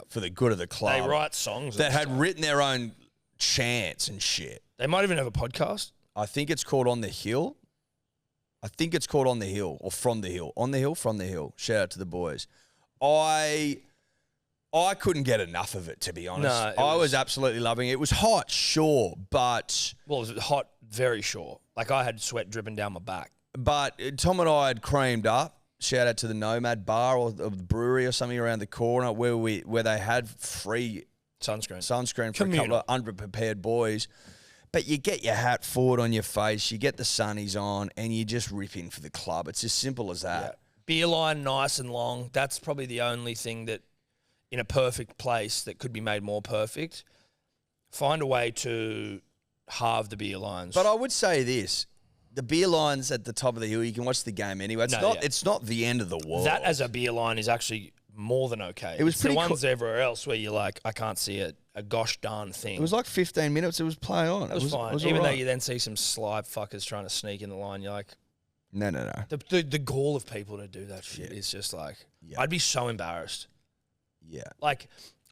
for the good of the club. They write songs. that and had stuff. written their own chants and shit. They might even have a podcast. I think it's called On the Hill. I think it's called On the Hill or From the Hill. On the Hill, From the Hill. Shout out to the boys. I couldn't get enough of it, to be honest. No, I was absolutely loving it. It was hot, sure, but Well, it was hot, very short. Like I had sweat dripping down my back. Tom and I had creamed up. Shout out to the Nomad Bar or the brewery or something around the corner where they had free Sunscreen. for Communal. a couple of underprepared boys. But you get your hat forward on your face, you get the sunnies on, and you just rip in for the club. It's as simple as that. Yeah. Beer line nice and long. That's probably the only thing that, in a perfect place, that could be made more perfect. Find a way to halve the beer lines. But I would say this. The beer line's at the top of the hill. You can watch the game anyway. It's not the end of the world. that as a beer line is actually more than okay. It was It's pretty the ones everywhere else where you're like, I can't see a gosh darn thing. It was like 15 minutes. It was play on. It was fine. It was Even all though right. you then see some sly fuckers trying to sneak in the line, you're like, No. the gall of people to do that shit is just like, Yeah. I'd be so embarrassed. Yeah. Like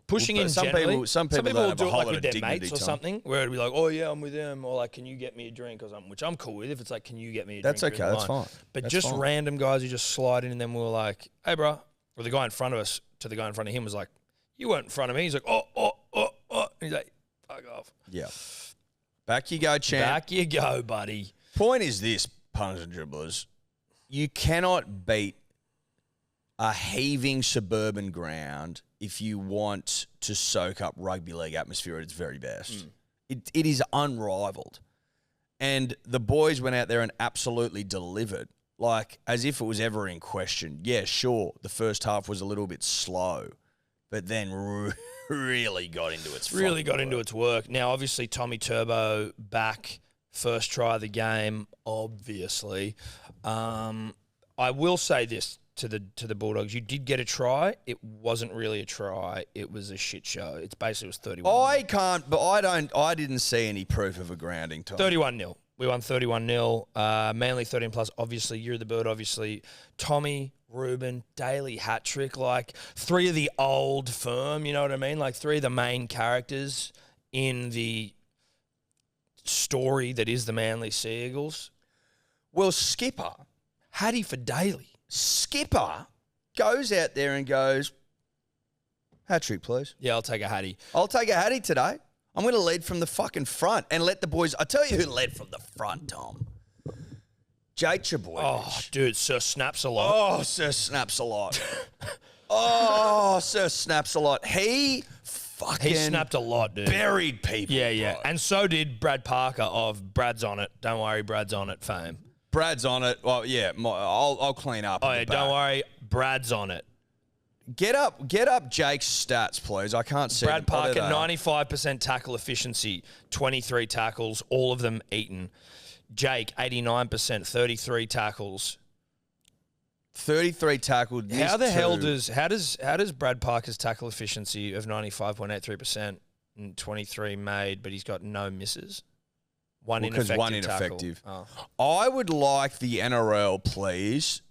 pushing in some generally. people don't will have a do it whole like lot with of their dignity, mates or Tom. something, where it'd be like, oh yeah, I'm with them, or like, can you get me a drink or something, which I'm cool with. If it's like, can you get me a That's drink? okay. That's fine. But That's just fine. random guys who just slide in, and then we were like, hey, bro. Or the guy in front of us to the guy in front of him was like, you weren't in front of me. He's like, oh. And he's like, fuck off. Yeah. Back you go, champ. Back you go, buddy. Point is this, punters and dribblers. You cannot beat a heaving suburban ground if you want to soak up rugby league atmosphere at its very best. It is unrivaled. And the boys went out there and absolutely delivered, like as if it was ever in question. Yeah, sure, the first half was a little bit slow, but then really got into its work. Now, obviously, Tommy Turbo back, first try of the game, obviously. I will say this to the Bulldogs. You did get a try. It wasn't really a try. It was a shit show. It basically was 31. I didn't see any proof of a grounding, Tom. 31-0. We won 31-0. Manly 13 plus. Obviously, you're the bird. Obviously, Tommy, Ruben, Daly hat trick. Like 3 of the old firm. You know what I mean? Like 3 of the main characters in the story that is the Manly Sea Eagles. Well, Skipper, Hattie for Daly. Skipper goes out there and goes, hat trick, please. Yeah, I'll take a Hattie. I'll take a Hattie today. I'm going to lead from the fucking front and let the boys. I tell you who led from the front, Tom. Jake Chaboy. Oh, dude, Sir Snaps a lot. Oh, Sir Snaps a lot. Oh, Sir Snaps a lot. He snapped a lot, dude. Buried people. Yeah. Bro. And so did Brad Parker of Brad's on it. Don't worry, Brad's on it fame. Brad's on it. Well, yeah, I'll clean up. Oh, yeah, don't worry, Brad's on it. Get up Jake's stats, please. I can't see Brad them. Parker, 95% tackle efficiency, 23 tackles, all of them eaten. Jake, 89%, 33 tackles. 33 tackled. How does Brad Parker's tackle efficiency of 95.83% and 23 made, but he's got no misses? One ineffective. Oh. I would like the NRL, please,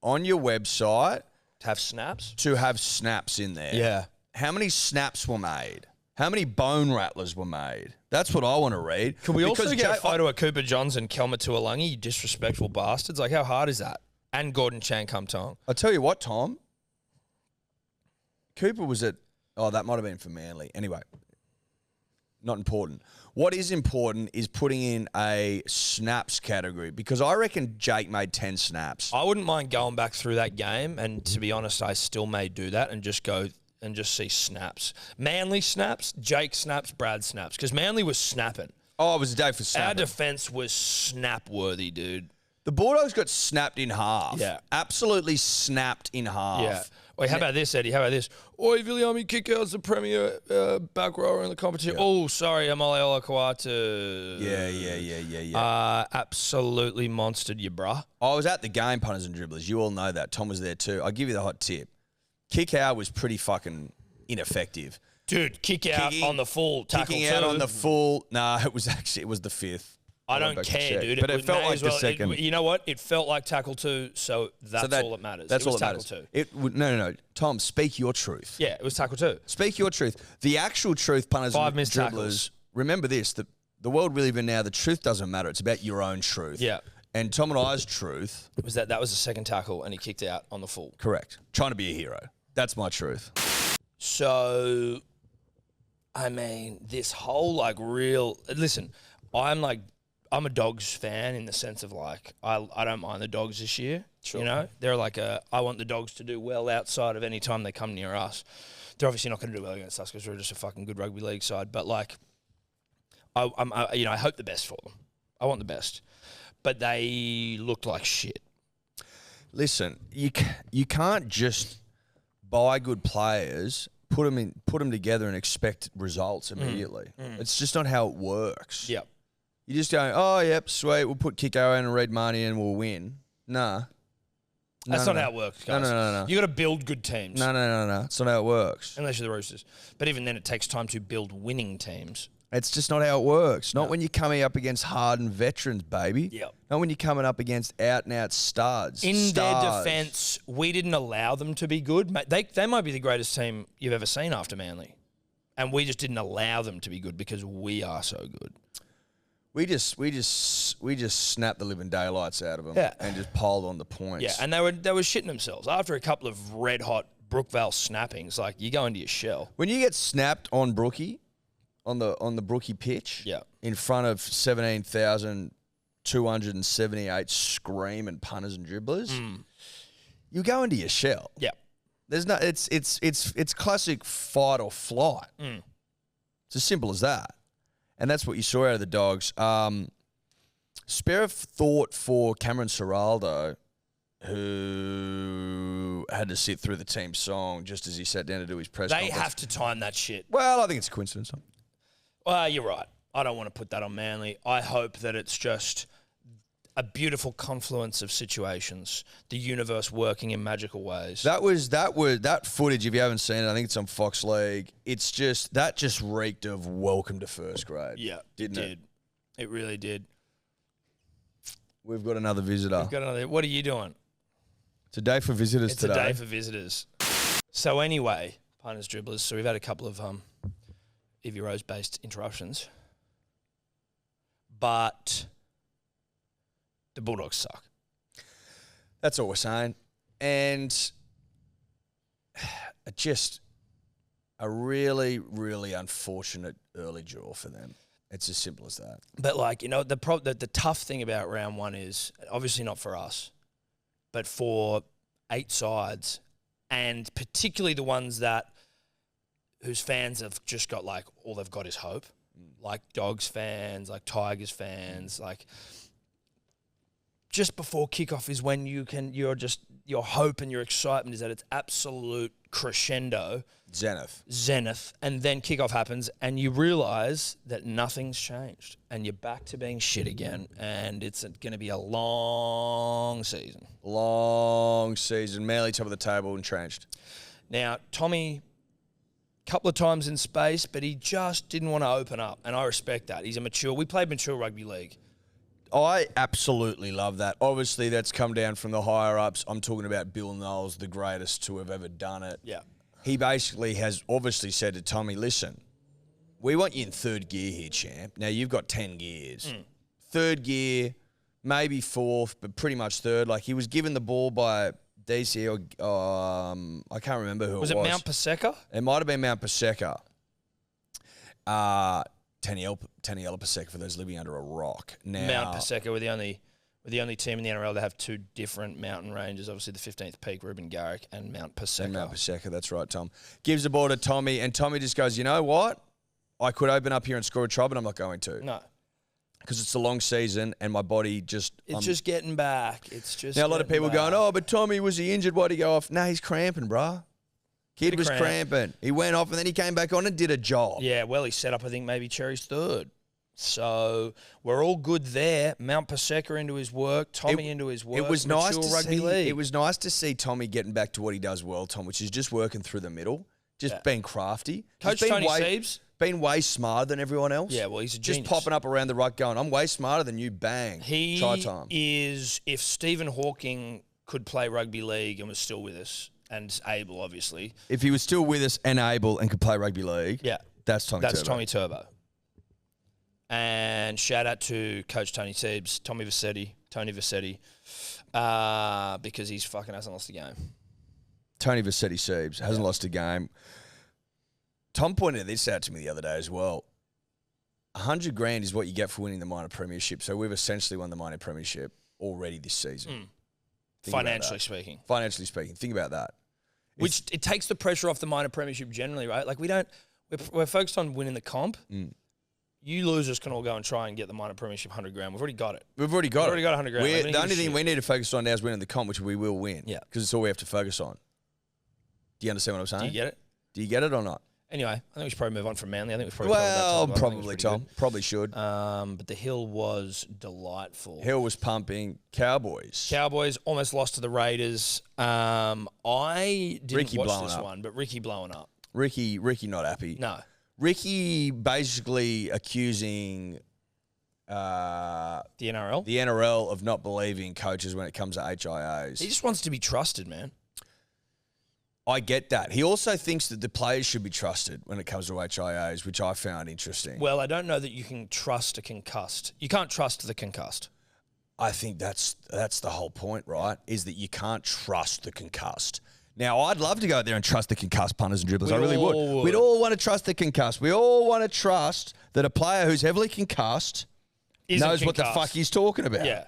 on your website, to have snaps in there. Yeah. How many snaps were made? How many bone rattlers were made? That's what I want to read. Can we also get a photo of Cooper Johns and Kelma Tuolangi, you disrespectful bastards? Like, how hard is that? And Gordon Chan-Kum-Tong. I'll tell you what, Tom. Cooper was at... Oh, that might have been for Manly. Anyway, not important. What is important is putting in a snaps category because I reckon Jake made 10 snaps. I wouldn't mind going back through that game, and to be honest, I still may do that and just go and just see snaps. Manly snaps, Jake snaps, Brad snaps. Because Manly was snapping. Oh, it was a day for snapping. Our defense was snap-worthy, dude. The Bulldogs got snapped in half. Yeah. Absolutely snapped in half. Yeah. Wait, how about this, Eddie? How about this? Oi, Viliami Kickout's the premier back rower in the competition. Yeah. Oh, sorry, Amaleola Kawatu. Yeah. Absolutely monstered you, bruh. I was at the game, punters and dribblers. You all know that. Tom was there too. I'll give you the hot tip. Kick out was pretty fucking ineffective. Dude, kicking on the full tackle. Kicking out on the full. Nah, it was the fifth. I don't care, dude. But it felt like the second. You know what? It felt like tackle 2, so that's all that matters. That's all that matters. It was tackle 2. No. Tom, speak your truth. Yeah, it was tackle 2. Speak your truth. The actual truth, punters and dribblers. Tackles. Remember this: the world we live in now, the truth doesn't matter. It's about your own truth. Yeah. And Tom and I's truth was that was the second tackle, and he kicked out on the full. Correct. Trying to be a hero. That's my truth. So, I mean, this whole listen, I'm a Dogs fan in the sense of I don't mind the Dogs this year. Sure. You know, they're I want the Dogs to do well outside of any time they come near us. They're obviously not going to do well against us because we're just a fucking good rugby league side. But I hope the best for them. I want the best, but they looked like shit. Listen, you can't just buy good players, put them together, and expect results immediately. It's just not how it works. Yep. You just go, oh, yep, sweet, we'll put Kiko in and Red Marnie and we'll win. Nah. That's not how it works, guys. No. You got to build good teams. No. It's not how it works. Unless you're the Roosters. But even then, it takes time to build winning teams. It's just not how it works. Not when you're coming up against hardened veterans, baby. Yep. Not when you're coming up against out-and-out studs. In their defence, we didn't allow them to be good. They might be the greatest team you've ever seen after Manly. And we just didn't allow them to be good because we are so good. We just snapped the living daylights out of them and just piled on the points. Yeah, and they were shitting themselves. After a couple of red-hot Brookvale snappings, you go into your shell. When you get snapped on Brookie, on the Brookie pitch, in front of 17,278 screaming punters and dribblers, you go into your shell. Yeah. There's no it's classic fight or flight. It's as simple as that. And that's what you saw out of the Dogs. Spare a thought for Cameron Ciraldo, who had to sit through the team song just as he sat down to do his press conference. They have to time that shit. Well, I think it's a coincidence. Well, you're right. I don't want to put that on Manly. I hope that it's just a beautiful confluence of situations, the universe working in magical ways. That footage, if you haven't seen it, I think it's on Fox League. It's just reeked of welcome to first grade. Yeah, didn't it? It really did. We've got another visitor. What are you doing? It's a day for visitors today. It's a day for visitors. So anyway, punters, dribblers. So we've had a couple of Evie Rose-based interruptions, but the Bulldogs suck. That's all we're saying. And just a really, really unfortunate early draw for them. It's as simple as that. But, the tough thing about round one is, obviously not for us, but for 8 sides, and particularly the ones whose fans have just got, all they've got is hope. Like Dogs fans, like Tigers fans, just before kickoff is when your hope and your excitement is at its absolute crescendo. Zenith. And then kickoff happens and you realise that nothing's changed and you're back to being shit again and it's going to be a long season. Manly top of the table, entrenched. Now, Tommy, a couple of times in space, but he just didn't want to open up, and I respect that. We played mature rugby league. I absolutely love that. Obviously, that's come down from the higher-ups. I'm talking about Bill Knowles, the greatest to have ever done it. Yeah. He basically has obviously said to Tommy, listen, we want you in third gear here, champ. Now, you've got 10 gears. Third gear, maybe fourth, but pretty much third. He was given the ball by DC or I can't remember who it was. Was it Mount Paseka? It might have been Mount Paseka. Taniela Paseka, for those living under a rock. Now, Mount Paseka were the only team in the NRL to have 2 different mountain ranges. Obviously, the 15th Peak, Reuben Garrick, and Mount Paseka. Mount Paseka, that's right, Tom. Gives the ball to Tommy, and Tommy just goes, you know what? I could open up here and score a try, but I'm not going to. No. Because it's a long season, and my body just... It's just getting back. It's just Now, a lot of people going, oh, but Tommy, was he injured? Why'd he go off? No, he's cramping, bruh. Kid was cramping. He went off, and then he came back on and did a job. Yeah, well, he set up, I think, maybe Cherry's third. So we're all good there. Mount Paseka into his work, Tommy into his work. It was nice to see Tommy getting back to what he does well, Tom, which is just working through the middle, just being crafty. Coach Tony Siebes. Been way smarter than everyone else. Yeah, well, he's a genius. Just popping up around the ruck going, I'm way smarter than you, bang. Try time. Is, if Stephen Hawking could play rugby league and was still with us, and able, obviously. If he was still with us and able and could play rugby league, that's Tommy Turbo. That's Tommy Turbo. And shout out to Coach Tony Siebes, Tony Vassetti, because he's fucking hasn't lost a game. Tony Vassetti Siebes hasn't lost a game. Tom pointed this out to me the other day as well. $100,000 is what you get for winning the minor premiership. So we've essentially won the minor premiership already this season. Financially speaking. Financially speaking. Think about that. Which it takes the pressure off the minor premiership generally, right? We're focused on winning the comp. You losers can all go and try and get the minor premiership $100,000. We've already got it. We've already got $100,000. The only thing we need to focus on now is winning the comp, which we will win. Yeah. Because it's all we have to focus on. Do you understand what I'm saying? Do you get it? Do you get it or not? Anyway, I think we should probably move on from Manly. I think we've probably probably, Tom. Probably should. But the Hill was delightful. Hill was pumping. Cowboys almost lost to the Raiders. I didn't watch this one, but Ricky blowing up. Ricky not happy. No. Ricky basically accusing the NRL? The NRL of not believing coaches when it comes to HIAs. He just wants to be trusted, man. I get that. He also thinks that the players should be trusted when it comes to HIAs, which I found interesting. Well, I don't know that you can trust a concussed. You can't trust the concussed. I think that's the whole point, right? Is that you can't trust the concussed. Now, I'd love to go out there and trust the concussed punters and dribblers. I really would. We'd all want to trust the concussed. We all want to trust that a player who's heavily concussed knows what the fuck he's talking about. Yeah.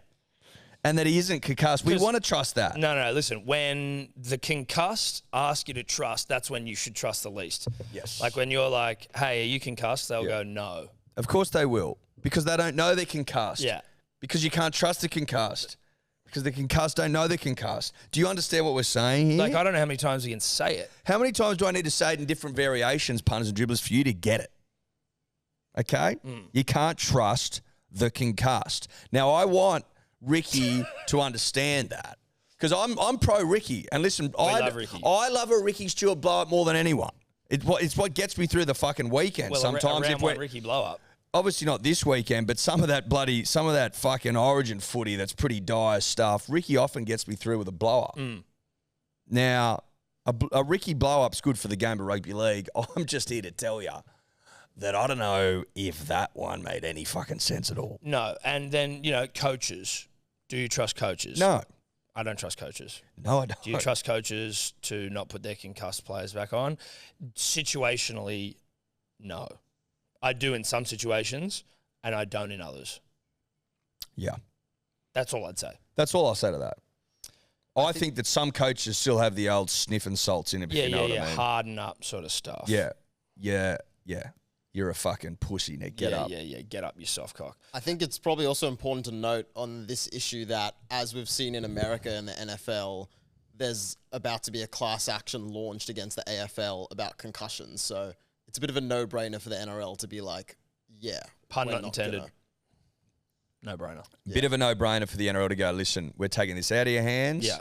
And that he isn't concussed. We want to trust that. No. Listen, when the concussed ask you to trust, that's when you should trust the least. Yes. Like when you're like, hey, are you concussed? They'll go, no. Of course they will. Because they don't know they're concussed. Yeah. Because you can't trust the concussed. Because the concussed don't know they're concussed. Do you understand what we're saying here? Like, I don't know how many times we can say it. How many times do I need to say it in different variations, punters and dribblers, for you to get it? Okay? You can't trust the concussed. Now, I want Ricky to understand that. Because I'm pro Ricky. And listen, love Ricky. I love a Ricky Stewart blow up more than anyone. It's what gets me through the fucking weekend. Well, Sometimes around if one we're, Ricky blow up. obviously not this weekend, but some of that fucking Origin footy that's pretty dire stuff. Ricky often gets me through with a blow up. Now, a Ricky blow up's good for the game of rugby league. I'm just here to tell you that I don't know if that one made any fucking sense at all. No, and then coaches. Do you trust coaches? No. I don't trust coaches. No, I don't. Do you trust coaches to not put their concussed players back on? Situationally, no. I do in some situations, and I don't in others. Yeah. That's all I'd say. That's all I'll say to that. I think that some coaches still have the old sniff and salts in it, if you know what I mean. Harden up sort of stuff. Yeah. You're a fucking pussy, Nick. Get up. Yeah. Get up, you soft cock. I think it's probably also important to note on this issue that, as we've seen in America and the NFL, there's about to be a class action launched against the AFL about concussions. So it's a bit of a no-brainer for the NRL to be like, Pun not intended. No-brainer. Bit of a no-brainer for the NRL to go, listen, we're taking this out of your hands. Yeah.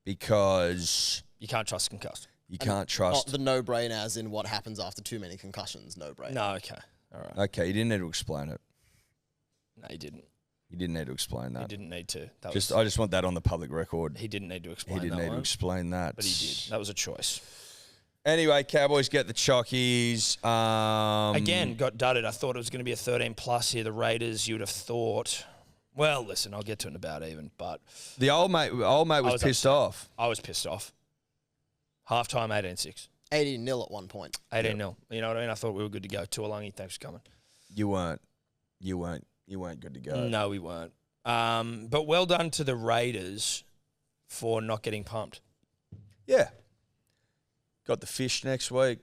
Because you can't trust concussed. You can't trust. Not the no-brainer as in what happens after too many concussions, no-brainer. No, okay. All right. Okay, you didn't need to explain it. No, he didn't. You didn't need to explain that. He didn't need to. I just want that on the public record. He didn't need to explain that. He didn't need to explain that. But he did. That was a choice. Anyway, Cowboys get the chockies. Again, got dudded. I thought it was going to be a 13+ here. The Raiders, you would have thought. Well, listen, I'll get to it in about even, but the old mate was pissed off. I was pissed off. Halftime 18-6. 18-0 at one point. 18-0. You know what I mean? I thought we were good to go. Tuolangi, thanks for coming. You weren't good to go. No, we weren't. But well done to the Raiders for not getting pumped. Yeah. Got the fish next week.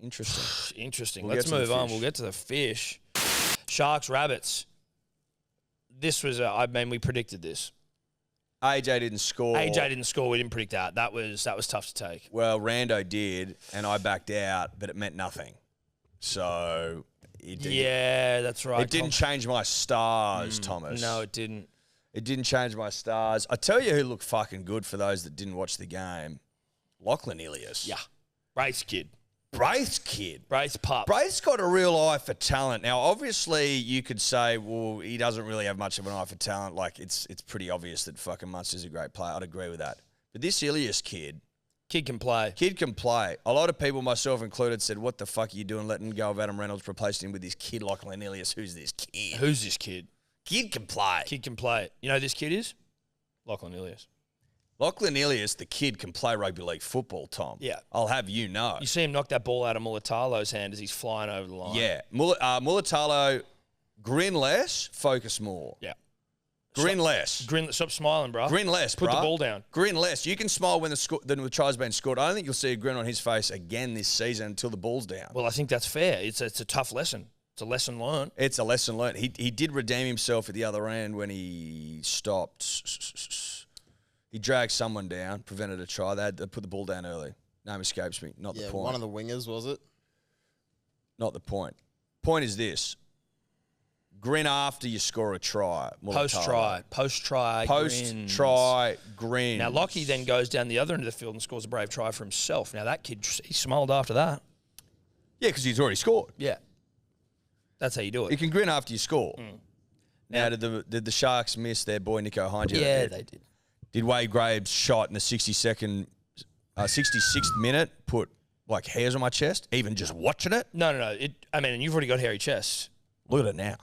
Interesting. Interesting. Let's move on. We'll get to the fish. Sharks, Rabbits. This was, we predicted this. AJ didn't score. We didn't predict that. That was tough to take. Well, Rando did, and I backed out, but it meant nothing. So it didn't. Yeah, that's right. It didn't change my stars, Thomas. No, it didn't. It didn't change my stars. I tell you who looked fucking good for those that didn't watch the game. Lachlan Ilias. Yeah. Brace kid. Brace kid. Brace pup. Brace got a real eye for talent. Now, obviously, you could say, well, he doesn't really have much of an eye for talent. Like, it's pretty obvious that fucking Munster's a great player. I'd agree with that. But this Ilias kid. Kid can play. A lot of people, myself included, said, what the fuck are you doing letting go of Adam Reynolds, replacing him with this kid, Lachlan Ilias? Who's this kid? Who's this kid? Kid can play. Kid can play. You know who this kid is? Lachlan Ilias. Lachlan Ilias, the kid, can play rugby league football, Tom. Yeah. I'll have you know. You see him knock that ball out of Mulatalo's hand as he's flying over the line. Yeah. Mulatalo, grin less, focus more. Yeah. Grin less. Stop smiling, bro. Grin less, Put bro. the ball down. Grin less. You can smile when the try's been scored. I don't think you'll see a grin on his face again this season until the ball's down. Well, I think that's fair. It's a tough lesson. It's a lesson learned. It's a lesson learned. He did redeem himself at the other end when he stopped. He dragged someone down, prevented a try. They had to put the ball down early. Name escapes me. Not the point. One of the wingers, was it? Not the point. Point is this. Grin after you score a try. Post-try. Post-try grins. Now, Lockie then goes down the other end of the field and scores a brave try for himself. Now, that kid, he smiled after that. Yeah, because he's already scored. Yeah. That's how you do it. You can grin after you score. Now, did the Sharks miss their boy Nico Hines? Yeah, they did. Did Wade Graves' shot in the 66th minute put, like, hairs on my chest, even just watching it? No. And you've already got hairy chest. Look at it now.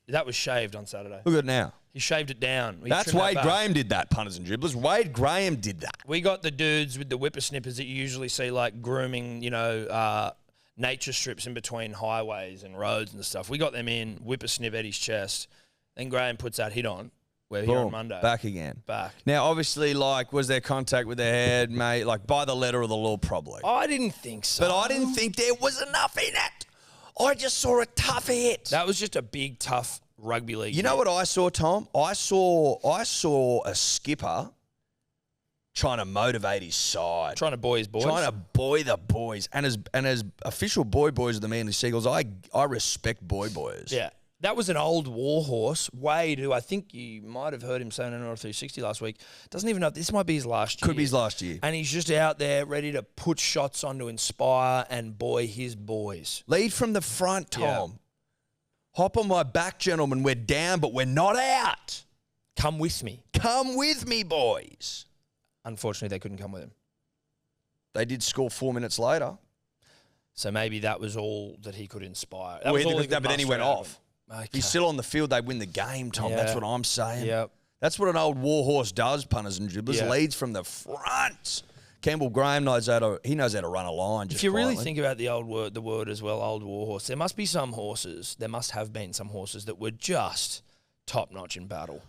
That was shaved on Saturday. Look at it now. He shaved it down. That's Wade Graham did that, punters and dribblers. Wade Graham did that. We got the dudes with the whippersnippers that you usually see, like, grooming, nature strips in between highways and roads and stuff. We got them in, whippersnip Eddie's chest. Then Graham puts that hit on. We're here on Monday. Back again. Back. Now, obviously, like, was there contact with their head, mate? Like, by the letter of the law, probably. I didn't think so. But I didn't think there was enough in it. I just saw a tough hit. That was just a big, tough rugby league. You know what I saw, Tom? I saw a skipper trying to motivate his side. Trying to buoy his boys. Trying to buoy the boys. And as official boys of the Manly Seagulls, I respect boys. Yeah. That was an old war horse, Wade, who I think you might have heard him saying on Honor 360 last week. Doesn't even know if this might be his last year. Could be his last year. And he's just out there ready to put shots on to inspire and buoy his boys. Lead from the front, Tom. Yeah. Hop on my back, gentlemen. We're down, but we're not out. Come with me. Come with me, boys. Unfortunately, they couldn't come with him. They did score 4 minutes later. So maybe that was all that he could inspire. But then he went off. Okay. He's still on the field. They win the game, Tom. Yeah. That's what I'm saying. Yep. That's what an old war horse does, punters and dribblers. Yeah. Leads from the front. Campbell Graham knows how to run a line. If you really think about the word as well, old war horse, there must have been some horses that were just top notch in battle.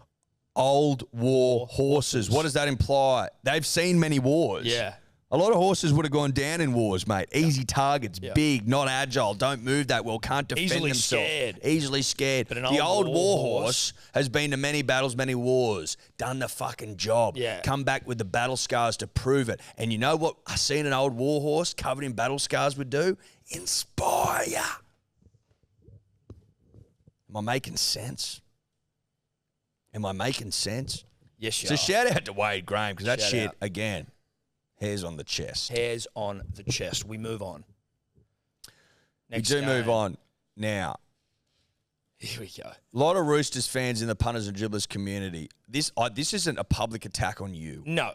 Old war horses. What does that imply? They've seen many wars. Yeah. A lot of horses would have gone down in wars, mate. Easy targets, Yeah. big, not agile, don't move that well, can't defend themselves. Easily scared. But the old war horse has been to many battles, many wars, done the fucking job, Yeah. come back with the battle scars to prove it. And you know what I seen an old war horse covered in battle scars would do? Inspire. Am I making sense? Yes, you So are. shout out to Wade Graham because that Shout shit, out. again, hairs on the chest. Hairs on the chest. We move on. Next we do move game. on. Now, Here we go. a lot of Roosters fans in the punters and dribblers community. This isn't a public attack on you. No.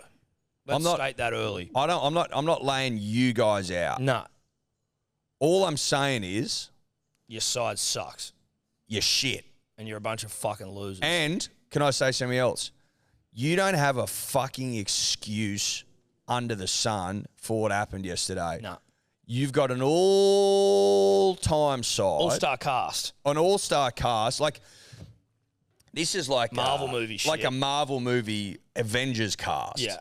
Let's state that early. I'm not laying you guys out. Nah. All I'm saying is Your side sucks. you're shit. And you're a bunch of fucking losers. And can I say something else? You don't have a fucking excuse under the sun for what happened yesterday. Nah. You've got an all-time side. All-star cast. An all-star cast. Like, this is like Marvel movie shit. Like a Marvel movie Avengers cast. Yeah.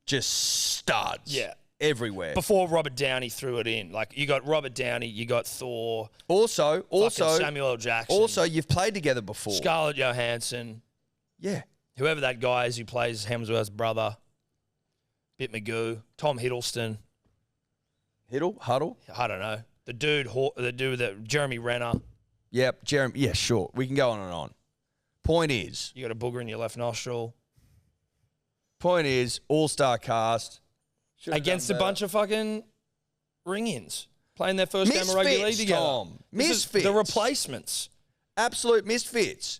Just studs. Yeah. Everywhere. Before Robert Downey threw it in. Like, you got Robert Downey, you got Thor. Also, fucking Samuel L. Jackson. Also, you've played together before. Scarlett Johansson. Yeah. Whoever that guy is who plays Hemsworth's brother. Bit Magoo. Tom Hiddleston. Huddle? I don't know. The dude that Jeremy Renner. Yep, Jeremy. Yeah, sure. We can go on and on. Point is, You got a booger in your left nostril. all-star cast. Against a bunch of fucking ring-ins. Playing their first game of rugby league Misfits, together. Tom. This is Misfits. The replacements. Absolute misfits.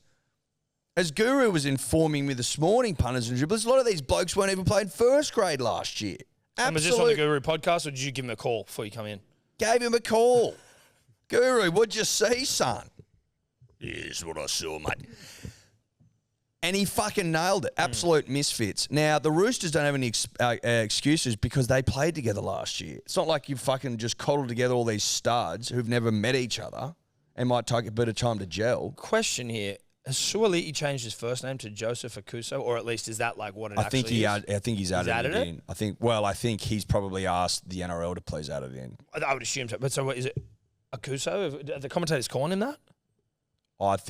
As Guru was informing me this morning, punters and dribblers, a lot of these blokes weren't even playing first grade last year. And was this on the Guru podcast, or did you give him a call before you come in? Gave him a call. Guru, what'd you see, son? Here's what I saw, mate. And he fucking nailed it. Absolute misfits. Now, the Roosters don't have any excuses because they played together last year. It's not like you fucking just coddled together all these studs who've never met each other and might take a bit of time to gel. Question here. Has Suoliti changed his first name to Joseph Akuso, or at least is that like what it actually is? I think he's added added it in. I think he's probably asked the NRL to please add it in. I would assume so. But so what, is it Akuso? Are the commentators calling him that? I've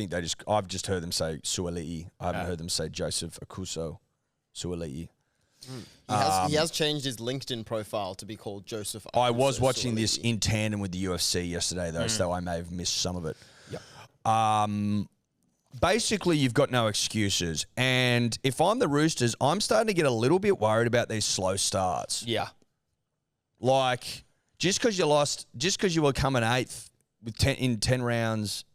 just heard them say Suoliti. I haven't heard them say Joseph Akuso Suoliti. He has changed his LinkedIn profile to be called Joseph. I was Akuso watching this Suoliti. in tandem with the UFC yesterday, though, so I may have missed some of it. Yep. Basically, you've got no excuses. And if I'm the Roosters, I'm starting to get a little bit worried about these slow starts. Yeah. Like, just because you were coming eighth with 10 rounds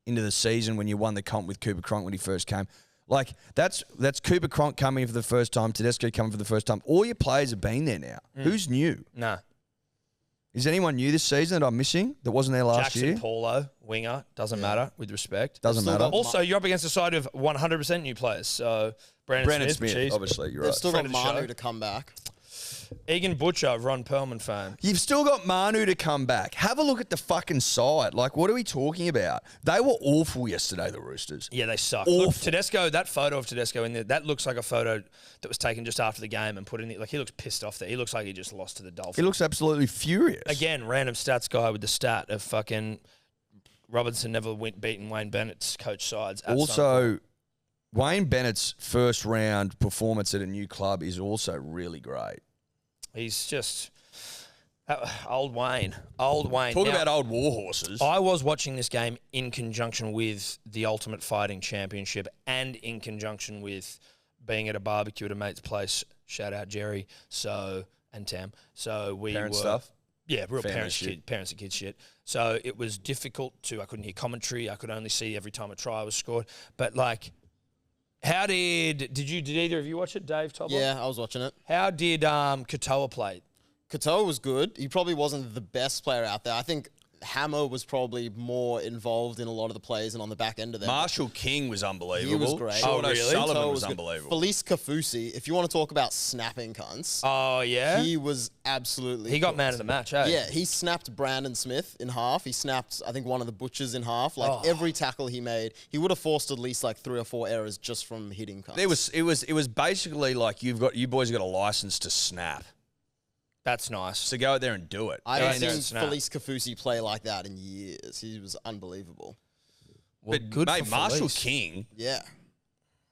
into the season when you won the comp with Cooper Cronk when he first came, like, that's Cooper Cronk coming for the first time, Tedesco coming for the first time. All your players have been there now. Who's new? Nah. Is anyone new this season that I'm missing that wasn't there last Jackson year? Paulo, winger, doesn't matter, with respect. Doesn't Still matter. got- Also, you're up against a side of 100% new players. So, Brandon Smith, Chiefs. obviously, you're They've right. still Friend got of the Manu show. to come back. Egan Butcher, Ron Perlman fan. You've still got Manu to come back. Have a look at the fucking side. Like, what are we talking about? They were awful yesterday, the Roosters. Yeah, they suck. Awful. Look, Tedesco, that photo of Tedesco in there, that looks like a photo that was taken just after the game and put in. Like, he looks pissed off there. He looks like he just lost to the Dolphins. He looks absolutely furious. Again, random stats guy with the stat of fucking Robinson never beaten Wayne Bennett's coach sides. At Suncorp. Also, Wayne Bennett's first round performance at a new club is also really great. He's just old Wayne. Old Wayne. Talk Now, about old war horses. I was watching this game in conjunction with the Ultimate Fighting Championship and in conjunction with being at a barbecue at a mate's place. Shout out Jerry. And Tam. So we Parent were stuff? Yeah, real Family parents, shit. parents and kids shit. So it was difficult I couldn't hear commentary. I could only see every time a try was scored. But like, did either of you watch it, Dave, Tobler? Yeah, I was watching it. How did Katoa play? Katoa was good. He probably wasn't the best player out there. I think Hammer was probably more involved in a lot of the plays and on the back end of them. Marshall King was unbelievable. He was great. Sean really? O'Sullivan Katoa was good. unbelievable. Felice Kafusi, if you want to talk about snapping cunts, Oh, yeah? he was absolutely He got cooked. man of the match, eh? Yeah, he snapped Brandon Smith in half. He snapped, I think, one of the Butchers in half. Like, every tackle he made, he would have forced at least like 3 or 4 errors just from hitting cunts. It was basically like you boys got a license to snap. That's nice. So go out there and do it. I Yeah, haven't no, seen it's not. Felice Kafusi play like that in years. He was unbelievable. Well, But good mate, for Marshall Felice. King Yeah.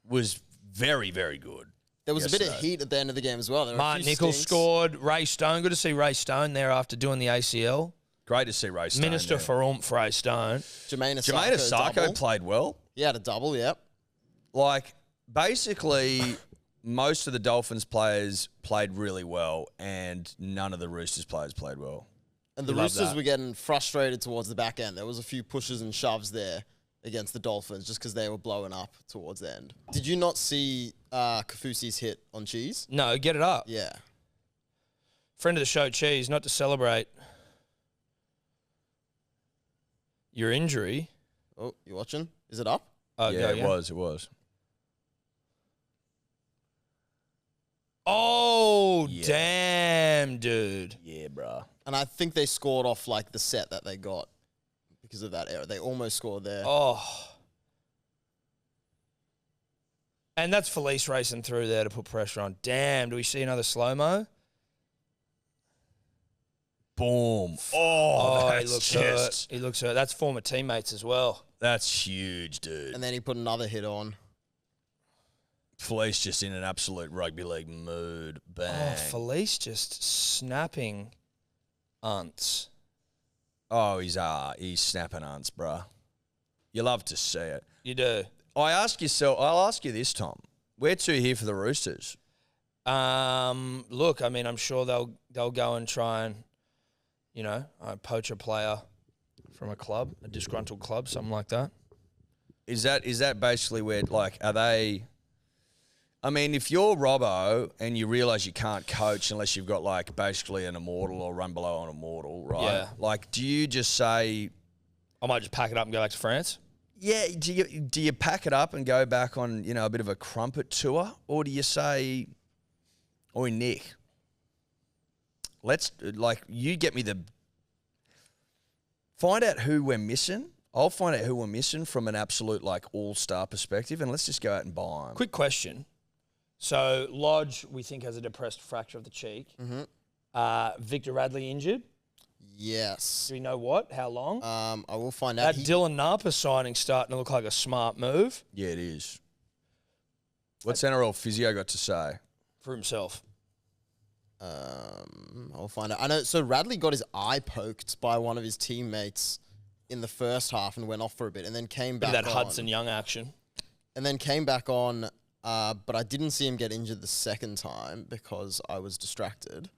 was very, very good. There was a bit of yesterday. heat at the end of the game as well. There were a Martin few Nichols stinks. scored. Ray Stone. Good to see Ray Stone there after doing the ACL. Great to see Ray Stone Minister there. for Oomph, Ray Stone. Jermaine Jermaine Asako double. played well. He had a double, yep. Like, basically, most of the Dolphins players played really well, and none of the Roosters players played well. And the Love Roosters that. were getting frustrated towards the back end. There was a few pushes and shoves there against the Dolphins just because they were blowing up towards the end. Did you not see Kafusi's hit on Cheese? No, get it up. Yeah. Friend of the show, Cheese, not to celebrate your injury. Oh, you watching? Is it up? Oh, Yeah, go, it was. Oh, Yeah. damn, dude. Yeah, bruh. And I think they scored off like the set that they got because of that error. They almost scored there. Oh. And that's Felice racing through there to put pressure on. Damn, do we see another slow-mo? Boom. Oh, he that's looks just... hurt. He looks hurt. That's former teammates as well. That's huge, dude. And then he put another hit on. Felice just in an absolute rugby league mood. Bang. Oh, Felice just snapping unts. Oh, he's snapping ants, bruh. You love to see it. You do. I'll ask you this, Tom. Where to here for the Roosters? Look, I mean, I'm sure they'll go and try and, poach a player from a club, a disgruntled club, something like that. Is that basically where, like, are they... I mean, if you're Robbo and you realise you can't coach unless you've got, like, basically an immortal or run below an immortal, right? Yeah. Like, do you just say... I might just pack it up and go back to France. Yeah, do you pack it up and go back on, a bit of a crumpet tour? Or do you say, oi, Nick, you get me find out who we're missing. I'll find out who we're missing from an absolute, like, all-star perspective, and let's just go out and buy them. Quick question. So, Lodge, we think, has a depressed fracture of the cheek. Mm-hmm. Victor Radley injured. Yes. Do we know what? How long? I will find out. That Dylan Napa signing starting to look like a smart move Yeah, it is. What's NRL physio got to say? for himself. I'll find out. I know. So Radley got his eye poked by one of his teammates in the first half and went off for a bit, and then came Bit back of that on. Hudson Young action. And then came back on, but I didn't see him get injured the second time because I was distracted.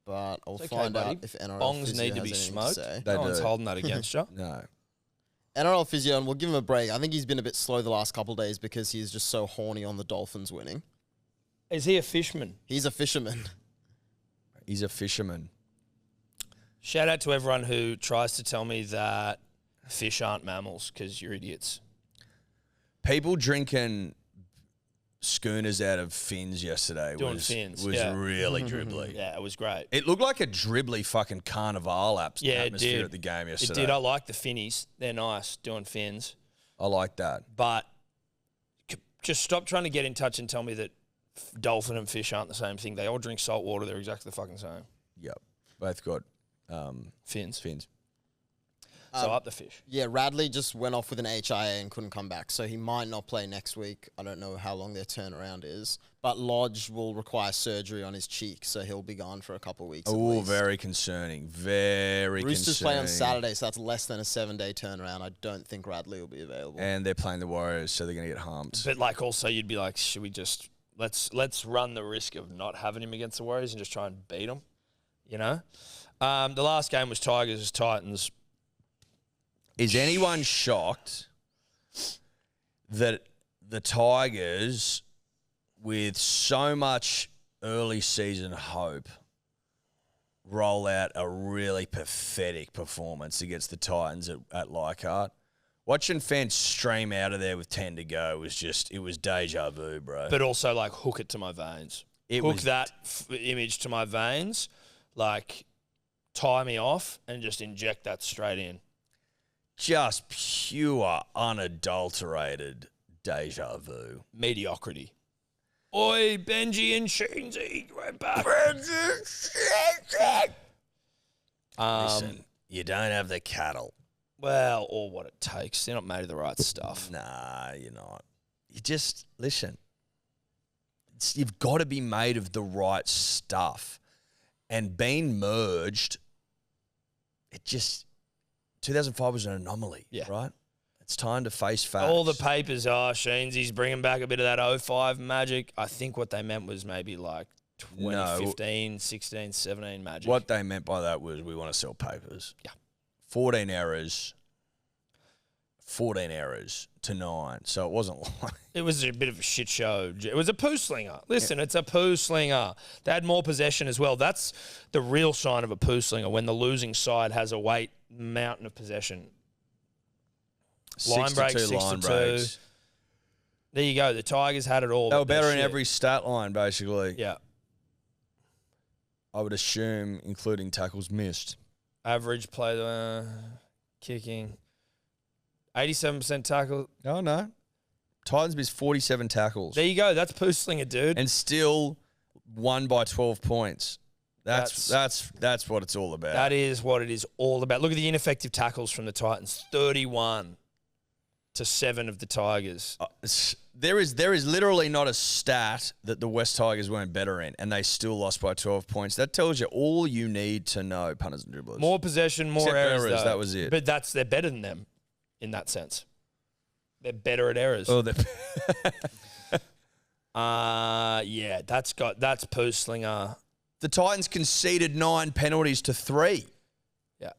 But I'll It's okay, find buddy. out if NRL Bongs physio need to has be anything smoked. say. They No one's do. holding that against you. No. NRL physio, and we'll give him a break. I think he's been a bit slow the last couple of days because he's just so horny on the Dolphins winning. Is he a fishman? He's a fisherman. He's a fisherman. Shout out to everyone who tries to tell me that fish aren't mammals because you're idiots. People drinking schooners out of fins yesterday Doing was fins, was yeah. really dribbly. Yeah, it was great. It looked like a dribbly fucking carnival Yeah, it atmosphere did. at the game It yesterday. did. I like the finnies. They're nice doing fins. I like that. But just stop trying to get in touch and tell me that dolphin and fish aren't the same thing. They all drink salt water. They're exactly the fucking same. Yep. Both got Fins. fins. So up the fish. Yeah, Radley just went off with an HIA and couldn't come back, so he might not play next week. I don't know how long their turnaround is. But Lodge will require surgery on his cheek, so he'll be gone for a couple of weeks. Oh, very concerning. Very Roosters concerning. play on Saturday, so that's less than a 7-day turnaround. I don't think Radley will be available. And they're playing the Warriors, so they're going to get humped. But like also you'd be like, should we just let's run the risk of not having him against the Warriors and just try and beat them, you know? The last game was Tigers Titans. Is anyone shocked that the Tigers, with so much early season hope, roll out a really pathetic performance against the Titans at Leichhardt? Watching fans stream out of there with 10 to go it was deja vu, bro. But also like hook it to my veins. Hook that image to my veins, like tie me off and just inject that straight in. Just pure, unadulterated deja vu. Mediocrity. Oi, Benji and Sheensy, we're back. Listen, you don't have the cattle. Well, or what it takes. They're not made of the right stuff. Nah, you're not. You just, listen, you've got to be made of the right stuff. And being merged, 2005 was an anomaly, right? It's time to face facts. All the papers are Sheensy's bringing back a bit of that 05 magic. I think what they meant was maybe like 2015, 16, 17 magic. What they meant by that was we want to sell papers. Yeah. 14 errors to 9. So it wasn't like... It was a bit of a shit show. It was a poo slinger. Listen, it's a poo slinger. They had more possession as well. That's the real sign of a poo slinger, when the losing side has a weight mountain of possession. Line breaks, 6 to 2. There you go. The Tigers had it all. They were better in every stat line, basically. Yeah. I would assume, including tackles missed. Average play, kicking. 87% tackle. Oh, no. Titans missed 47 tackles. There you go. That's poo slinger, dude. And still won by 12 points. That's what it's all about. That is what it is all about. Look at the ineffective tackles from the Titans. 31 to 7 of the Tigers. There is literally not a stat that the West Tigers weren't better in, and they still lost by 12 points. That tells you all you need to know, punters and dribblers. More possession, more errors. That was it. But they're better than them in that sense. They're better at errors. Oh, yeah, that's poo slinger. The Titans conceded 9 penalties to 3. Yeah.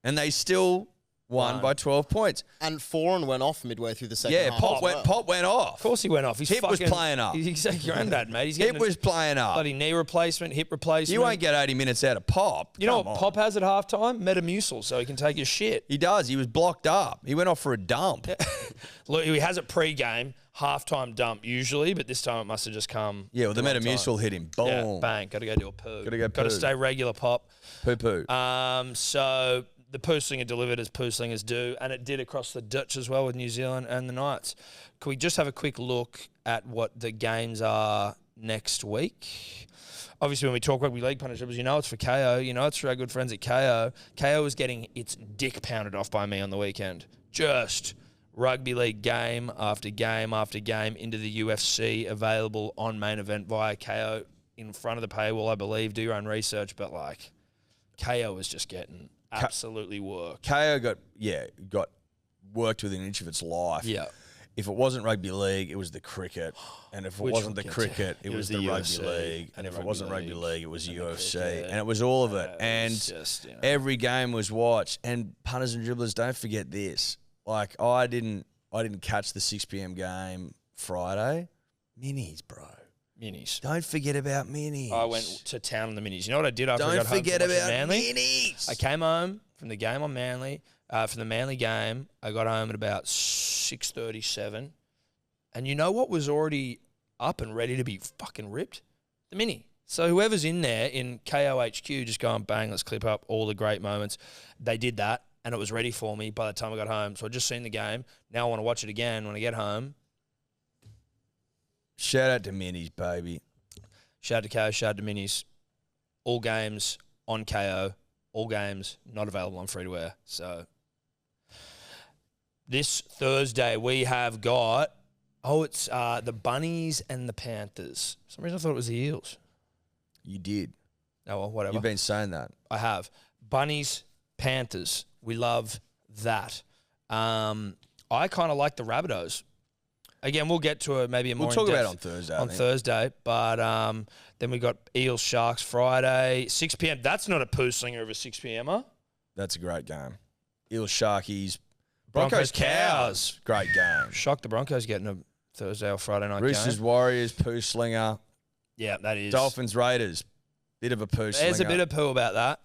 And they still won by 12 points. And Foran went off midway through the second half. Pop went off. Of course he went off. Hip was playing up. He's like granddad, mate. He's getting Hip was playing up. bloody knee replacement, hip replacement. You won't get 80 minutes out of Pop. You know what Pop has at halftime? Metamucil, so he can take his shit. He does. He was blocked up. He went off for a dump. Look, he has it pre-game, halftime dump usually, but this time it must have just come. Yeah, well, the Metamucil hit him. Boom. Yeah, bang. Got to go do a poo. Got to stay regular, Pop. Poo-poo. So the poo slinger delivered as poo slingers do, and it did across the ditch as well with New Zealand and the Knights. Can we just have a quick look at what the games are next week? Obviously, when we talk rugby league punishers, you know it's for KO. You know it's for our good friends at KO. KO is getting its dick pounded off by me on the weekend. Just rugby league game after game after game into the UFC, available on main event via KO in front of the paywall, I believe. Do your own research, but like KO is just getting absolutely worked. KO got worked within an inch of its life. Yeah. If it wasn't rugby league, it was the cricket. And if it wasn't the cricket, it was the rugby league. And if it wasn't rugby league, it was UFC. And it was all of it. And just, every game was watched. And punters and dribblers, don't forget this. Like, I didn't catch the 6 p.m. game Friday. Minis, bro. Minis. Don't forget about minis. I went to town on the minis. You know what I did after I Don't got home forget from watching about Manly? minis. I came home from the game on Manly. From the Manly game, I got home at about 6:37. And you know what was already up and ready to be fucking ripped? The mini. So whoever's in there in KOHQ, just go and bang, let's clip up all the great moments. They did that, and it was ready for me by the time I got home. So I just seen the game. Now I want to watch it again when I get home. Shout out to minis, baby. Shout out to KO, shout out to minis. All games on KO. All games not available on free to wear. So This Thursday we have got, it's the Bunnies and the Panthers. For some reason I thought it was the Eels. You did. Oh, well, whatever. You've been saying that. I have. Bunnies, Panthers. We love that. I kind of like the Rabbitohs. Again, we'll get to maybe a more We'll talk about it in-depth on Thursday. on Thursday, but then we got Eels Sharks Friday, 6 p.m. That's not a poo slinger of a 6 p.m. That's a great game. Eels Sharkies. Broncos Cows. Great game. Shocked the Broncos getting a Thursday or Friday night Roosters game. Warriors, poo slinger. Yeah, that is. Dolphins Raiders. Bit of a poo slinger. There's a bit of poo about that.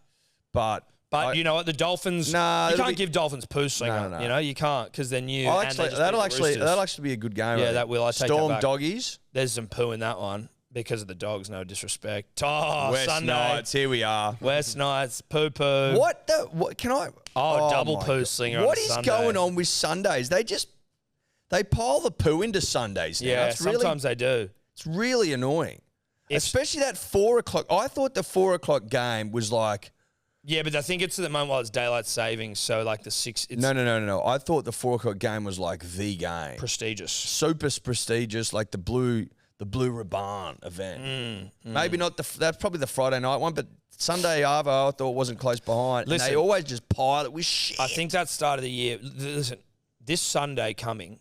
But you know what? The Dolphins, you can't give Dolphins poo slinger. No. You know, you can't because then that'll actually be a good game. Yeah, that will. I take Storm that back. Doggies. There's some poo in that one because of the dogs. No disrespect. Oh, West Sunday. Knights. Here we are. West Knights, poo poo. What can I? Double my poo God. slinger. What on is Sunday. going on with Sundays? They pile the poo into Sundays now. Yeah, It's really, sometimes they do. it's really annoying. Especially that 4 o'clock. I thought the 4 o'clock game was like. Yeah, but I think it's at the moment while it's daylight savings, so like the 6. It's No. I thought the 4 o'clock game was like the game. prestigious. Super prestigious, like the blue ribbon event. Maybe not that's probably the Friday night one, but Sunday Arvo I thought wasn't close behind. Listen, and they always just pile it with shit. I think that start of the year. Listen, this Sunday coming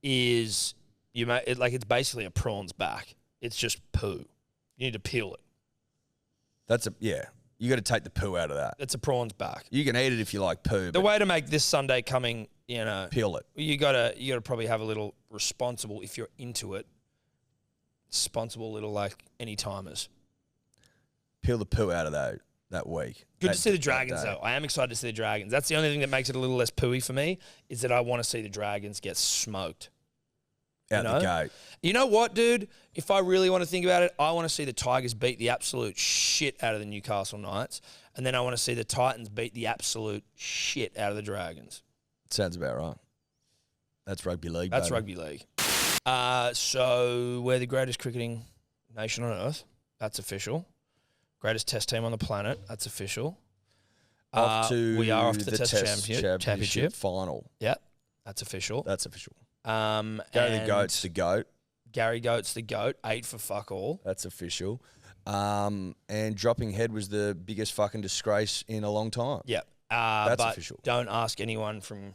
is it's basically a prawns back. It's just poo. You need to peel it. You got to take the poo out of that. It's a prawns back. You can eat it if you like poo. The way to make this Sunday coming, peel it. You gotta probably have a little responsible if you're into it. Responsible little like any timers. Peel the poo out of that week. Good to see the Dragons though. I am excited to see the Dragons. That's the only thing that makes it a little less pooey for me is that I want to see the Dragons get smoked. Out the gate. You know what, dude? If I really want to think about it, I want to see the Tigers beat the absolute shit out of the Newcastle Knights, and then I want to see the Titans beat the absolute shit out of the Dragons. Sounds about right. That's rugby league. That's baby. rugby league. So we're the greatest cricketing nation on earth. That's official. Greatest test team on the planet. That's official. We are off to the test championship final. Yeah, that's official. That's official. Gary the Goat's the GOAT. Gary Goat's the GOAT. 8 for fuck all. That's official. And dropping head was the biggest fucking disgrace in a long time. Yeah. That's but official. Don't ask anyone from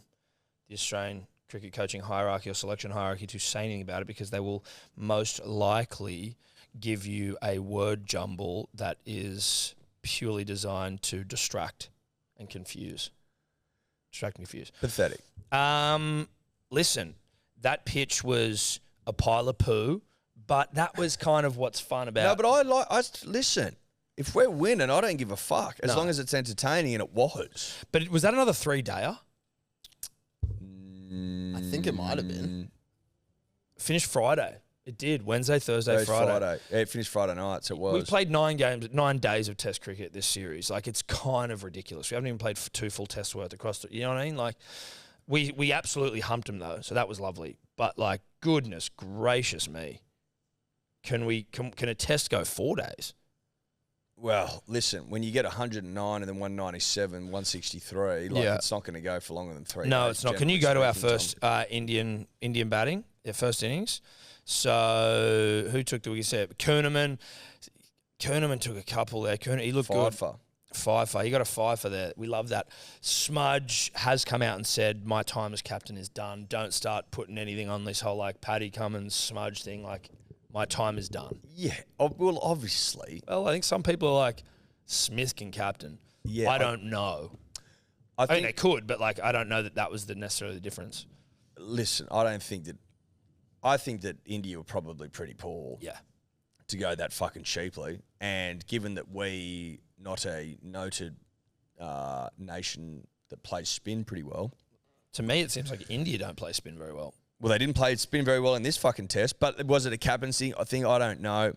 the Australian cricket coaching hierarchy or selection hierarchy to say anything about it because they will most likely give you a word jumble that is purely designed to distract and confuse. Distract and confuse. Pathetic. Listen, that pitch was a pile of poo, but that was kind of what's fun about. No, but listen. If we're winning, I don't give a fuck as long as it's entertaining, and it was. But was that another 3-dayer? I think it might have been. Finished Friday. It did. Wednesday, Thursday, Friday. Yeah, it finished Friday night, so it was. We've played 9 days of Test cricket this series. Like, it's kind of ridiculous. We haven't even played 2 full tests worth across you know what I mean? Like, we absolutely humped them though, so that was lovely. But like, goodness gracious me, can a test go 4 days? Well, listen, when you get 109 and then 197, 163, it's not going to go for longer than 3 days. No, it's not. Can you go to our first Indian batting, their first innings? So who took the wicket? Set? Kuhneman took a couple there. He looked good. Fifer. He got a fifer there. We love that. Smudge has come out and said, my time as captain is done. Don't start putting anything on this whole like Paddy Cummins Smudge thing. Like, my time is done. Yeah. Well, obviously. Well, I think some people are like, Smith can captain. Yeah. I don't know. I think they could, but like, I don't know that was necessarily the difference. Listen, I think that India were probably pretty poor. Yeah. To go that fucking cheaply. And given that we, not a noted nation that plays spin pretty well. To me, it seems like India don't play spin very well. Well, they didn't play spin very well in this fucking test, but was it a captaincy thing? I don't know.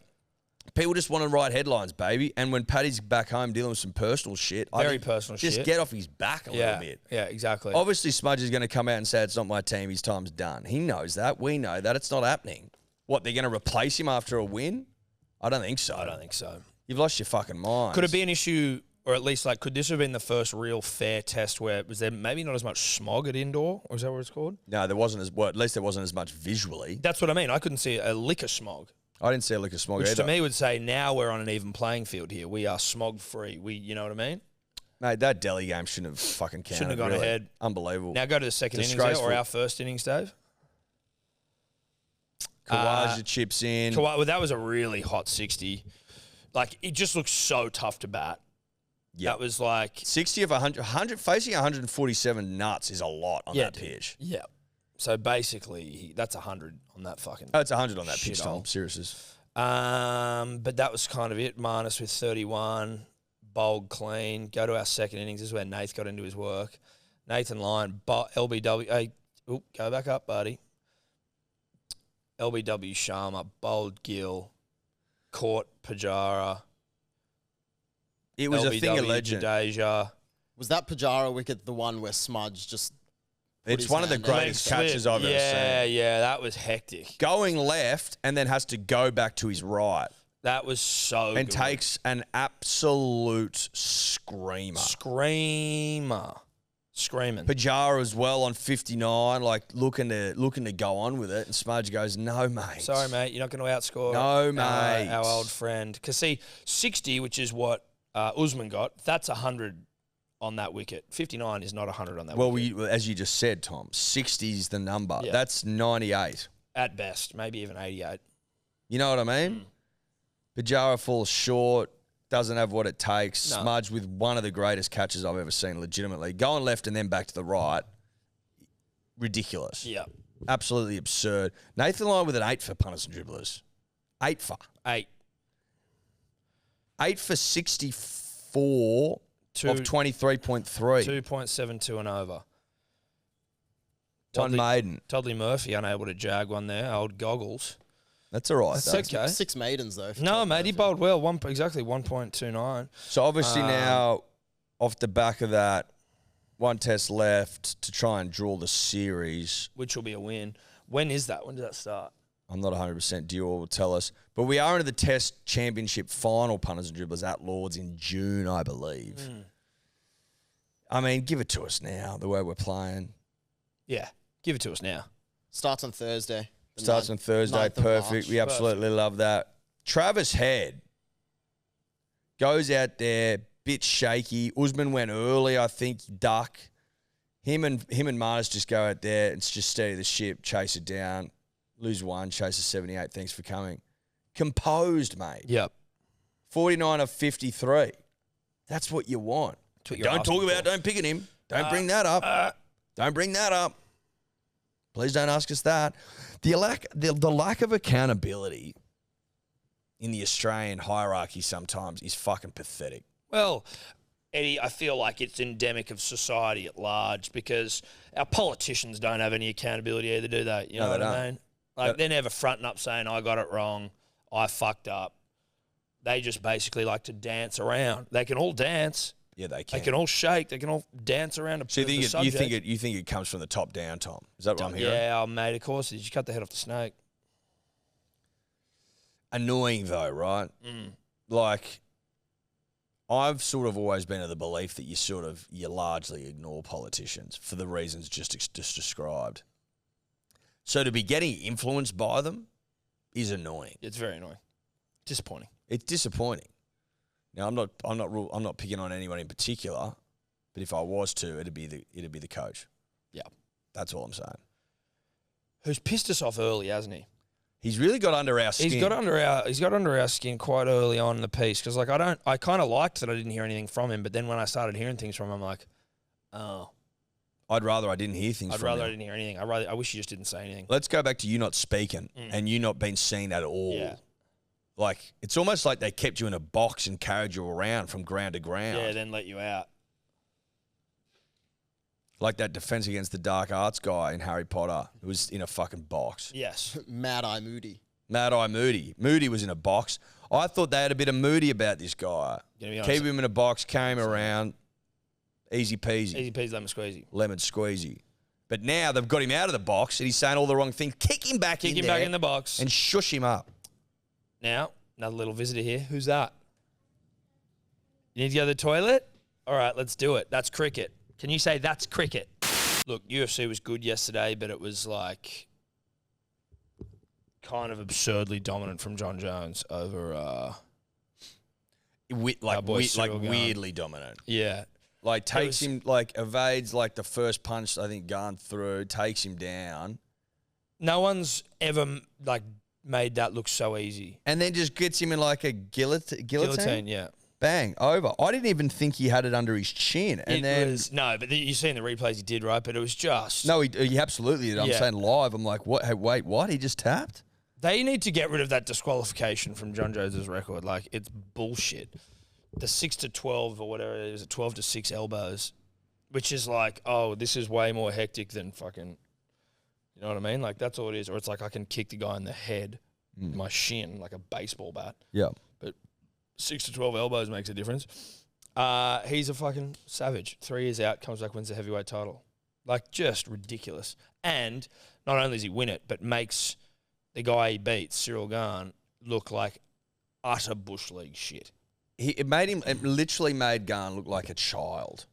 People just want to write headlines, baby. And when Paddy's back home dealing with some personal shit, just get off his back a little bit. Yeah, exactly. Obviously, Smudge is going to come out and say it's not my team. His time's done. He knows that. We know that. It's not happening. What, they're going to replace him after a win? I don't think so. I don't think so. You've lost your fucking mind. Could it be an issue Or at least, like, could this have been the first real fair test where was there maybe not as much smog at indoor? Or is that what it's called? No, there wasn't at least there wasn't as much visually. That's what I mean. I couldn't see a lick of smog. I didn't see a lick of smog Which either. to me would say now we're on an even playing field here. We are smog free. You know what I mean? Mate, that Delhi game shouldn't have fucking counted. Shouldn't have gone really. ahead. Unbelievable. Now go to the second innings there, or our first innings, Dave. Kawaja chips in. Well, that was a really hot 60. Like, it just looks so tough to bat. Yep. That was like 60 of 100 facing 147 nuts is a lot on that pitch. Yeah. So basically, that's 100 on that fucking. Oh, it's 100 on that pitch, shithole. Tom. Seriously. But that was kind of it. Marnus with 31, bowled clean. Go to our second innings. This is where Nath got into his work. Nathan Lyon, LBW. Hey, go back up, buddy. LBW Sharma, bowled Gill, caught Pajara. It was LBW a thing of legend. Jadeja. Was that Pajara wicket the one where Smudge just... put It's his one of the hand there? greatest catches I've ever seen. Yeah, that was hectic. Going left and then has to go back to his right That was so and good. takes an absolute screamer. Screaming. Pajara as well on 59, like looking to go on with it, and Smudge goes, "No, mate. Sorry, mate, you're not going to outscore No, mate. our old friend." Because, see, 60, which is what Usman got, that's 100 on that wicket. 59 is not 100 on that wicket. Well, as you just said, Tom, 60 is the number. Yeah. That's 98. At best, maybe even 88. You know what I mean? Pajara falls short, doesn't have what it takes. No. Smudge with one of the greatest catches I've ever seen, legitimately. Going left and then back to the right, ridiculous. Yeah. Absolutely absurd. Nathan Lyon with an 8 for punters and dribblers. 8 for. 8. 8 for 64 of 23.3. 2.72 and over. One maiden. Toddley Murphy unable to jag one there. Old goggles. That's all right, That's though. okay. 6 maidens, though. No, mate, he bowled well. Exactly 1.29. So obviously now, off the back of that, one test left to try and draw the series. Which will be a win. When is that? When does that start? I'm not 100%. Dior will tell us. But we are into the Test Championship final, punters and dribblers, at Lords in June, I believe. I mean, give it to us now, the way we're playing. Yeah. Give it to us now. Starts on Thursday. Starts on Thursday. 9th of Perfect. March. We absolutely love that. Travis Head goes out there, bit shaky. Usman went early, I think, duck. Him and Marnus just go out there and just steady the ship, chase it down, lose one, chase a 78. Thanks for coming. Composed, mate. Yep. 49 of 53. That's what you want. What you're Don't asking talk about, for. don't pick at him. Don't bring that up. Don't bring that up. Please don't ask us that. The lack of accountability in the Australian hierarchy sometimes is fucking pathetic. Well, Eddie, I feel like it's endemic of society at large because our politicians don't have any accountability either, do they? You know what I mean? Like, they're never fronting up saying, I got it wrong, I fucked up. They just basically like to dance around. They can all dance. Yeah, they can. They can all shake. They can all dance around. So you think it comes from the top down, Tom? Is that what I'm hearing? Yeah, mate, of course. You cut the head off the snake. Annoying though, right? Like, I've sort of always been of the belief that you largely ignore politicians for the reasons just described. So to be getting influenced by them is annoying. It's very annoying. Disappointing. It's disappointing. Now I'm not picking on anyone in particular, but if I was to, it'd be the coach. Yeah. That's all I'm saying. Who's pissed us off early, hasn't he? He's really got under our skin. He's got under our skin quite early on in the piece because I kind of liked that I didn't hear anything from him, but then when I started hearing things from him, I'm like, oh. I'd rather I didn't hear things. I didn't hear anything. I wish he just didn't say anything. Let's go back to you not speaking and you not being seen at all. Yeah. Like, it's almost like they kept you in a box and carried you around from ground to ground. Yeah, then let you out. Like that Defense Against the Dark Arts guy in Harry Potter who was in a fucking box. Yes. Mad Eye Moody. Mad Eye Moody. Moody was in a box. I thought they had a bit of Moody about this guy. Keep him in a box, carry him around. Easy peasy. Easy peasy, lemon squeezy. Lemon squeezy. But now they've got him out of the box and he's saying all the wrong things. Kick him back in the box. And shush him up. Now, another little visitor here. Who's that? You need to go to the toilet? All right, let's do it. That's cricket. Can you say that's cricket? Look, UFC was good yesterday, but it was like kind of absurdly dominant from John Jones over Cowboys Cyril Gane. Weirdly dominant. Yeah. Like takes him, like evades like the first punch I think gone through, takes him down. No one's ever like made that look so easy. And then just gets him in like a guillotine. Guillotine, yeah. Bang, over. I didn't even think he had it under his chin. And but you see in the replays he did, right? But it was just... No, he absolutely did. I'm saying live, I'm like, what? Hey, wait, what? He just tapped? They need to get rid of that disqualification from John Jones' record. Like, it's bullshit. The 6-12 or whatever it is, 12-6 elbows, which is like, oh, this is way more hectic than fucking... You know what I mean? Like, that's all it is. Or it's like I can kick the guy in the head, my shin, like a baseball bat. Yeah. But 6-12 elbows makes a difference. He's a fucking savage. 3 years out, comes back, wins the heavyweight title. Like, just ridiculous. And not only does he win it, but makes the guy he beats, Cyril Gane, look like utter bush league shit. It literally made Gane look like a child.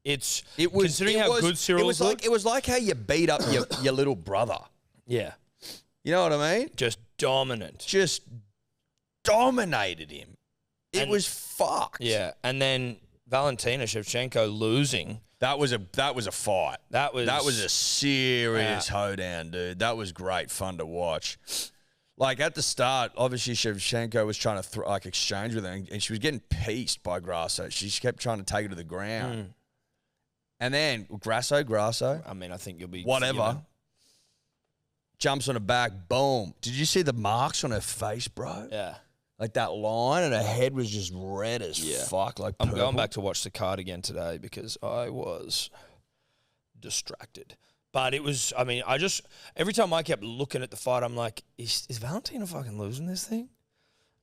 Considering how good Cyril looked. It was like how you beat up your little brother. Yeah. You know what I mean? Just dominant. Just dominated him. It was fucked. Yeah. And then Valentina Shevchenko losing. That was a fight. That was a serious hoedown, dude. That was great fun to watch. Like at the start, obviously Shevchenko was trying to exchange with her, and she was getting pieced by Grasso. She kept trying to take her to the ground. And then Grasso. I mean, I think you'll be whatever. Forgiven. Jumps on her back, boom. Did you see the marks on her face, bro? Yeah. Like that line, and her head was just red as fuck. Like I'm purple. going back to watch the card again today because I was distracted. But it was, I mean, every time I kept looking at the fight, I'm like, is Valentina fucking losing this thing?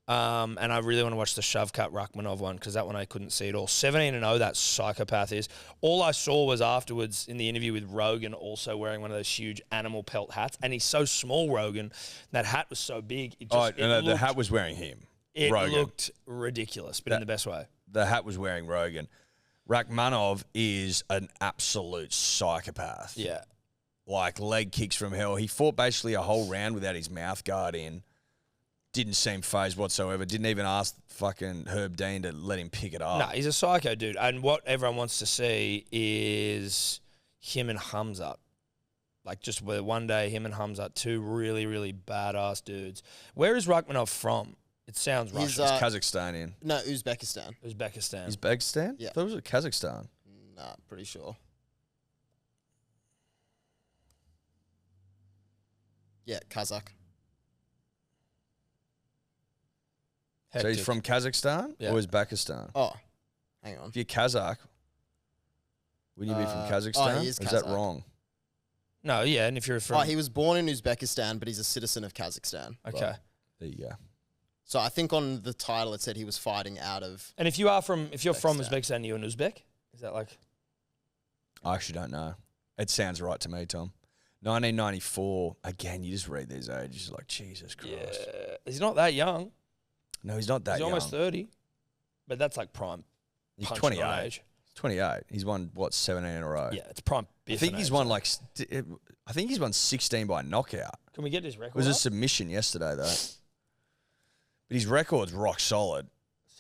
And I really want to watch the Shavkat Rakhmonov one because that one I couldn't see at all. 17-0, that psychopath is. All I saw was afterwards in the interview with Rogan also wearing one of those huge animal pelt hats. And he's so small, Rogan. That hat was so big. The hat was wearing him. It Rogan. Looked ridiculous, but in the best way. The hat was wearing Rogan. Rakhmonov is an absolute psychopath. Yeah. Like leg kicks from hell. He fought basically a whole round without his mouth guard in. Didn't seem phased whatsoever. Didn't even ask fucking Herb Dean to let him pick it up. No, he's a psycho dude. And what everyone wants to see is him and Hamzat. Like just where one day him and Hamzat, two really, really badass dudes. Where is Rakhmonov from? It sounds Russian. He's Kazakhstanian. No, Uzbekistan. Uzbekistan. Uzbekistan? Yeah. I thought it was Kazakhstan. Nah, pretty sure. Yeah, Kazakh. Hectic. So he's from Kazakhstan or Uzbekistan? Oh, hang on. If you're Kazakh, wouldn't you be from Kazakhstan? He is Or is Kazakh. that wrong? No, yeah, and if you're from... Oh, he was born in Uzbekistan, but he's a citizen of Kazakhstan. Okay. Well, there you go. So I think on the title it said he was fighting out of... And if you're from Uzbekistan, you're an Uzbek? Is that like... I actually don't know. It sounds right to me, Tom. 1994. Again, you just read these ages, you're like, Jesus Christ. Yeah. He's not that young. No, he's not that He's young. almost 30. But that's like prime. He's punch 28. on age. 28. He's won, 17 in a row? Yeah, it's prime. I think he's won I think he's won 16 by knockout. Can we get his record? It was a up? submission yesterday, though. But his record's rock solid.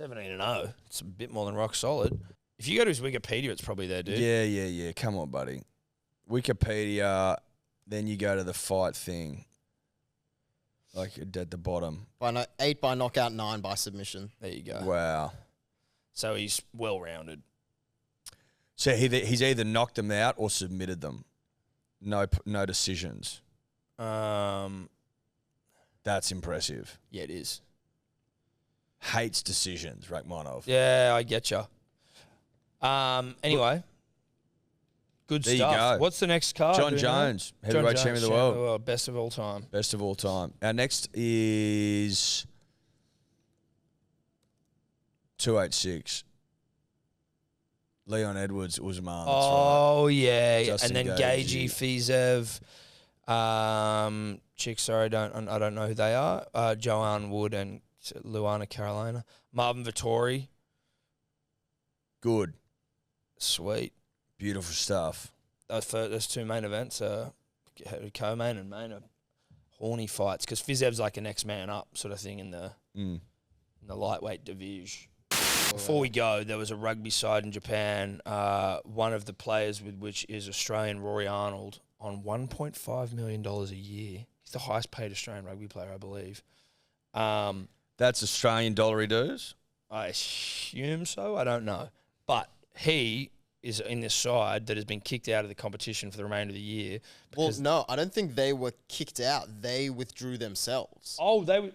17-0. It's a bit more than rock solid. If you go to his Wikipedia, it's probably there, dude. Yeah. Come on, buddy. Wikipedia, then you go to the fight thing. Like at the bottom. 8 by knockout, 9 by submission. There you go. Wow. So he's well-rounded. So he's either knocked them out or submitted them. No decisions. Yeah, That's impressive. it is. Hates decisions, Rakhmonov. Yeah, I get you. Anyway, good There stuff. you go. What's the next card? John Jones, heavyweight champion of the world. Best of all time. Best of all time. Our next is 286. Leon Edwards, Usman. That's right. Yeah. Justin and then Gaethje. Gaethje, Fizev, chick, sorry, I don't know who they are. Joanne Wood and Luana Carolina. Marvin Vittori. Good. Sweet. Beautiful stuff. Those two main events are co-main and main are horny fights because Fizev's like a next man up sort of thing in the lightweight division. Before we go, there was a rugby side in Japan. One of the players with which is Australian Rory Arnold on $1.5 million a year. He's the highest paid Australian rugby player, I believe. That's Australian dollary dues? I assume so. I don't know. But he is in this side that has been kicked out of the competition for the remainder of the year. Well, no, I don't think they were kicked out. They withdrew themselves. Oh, they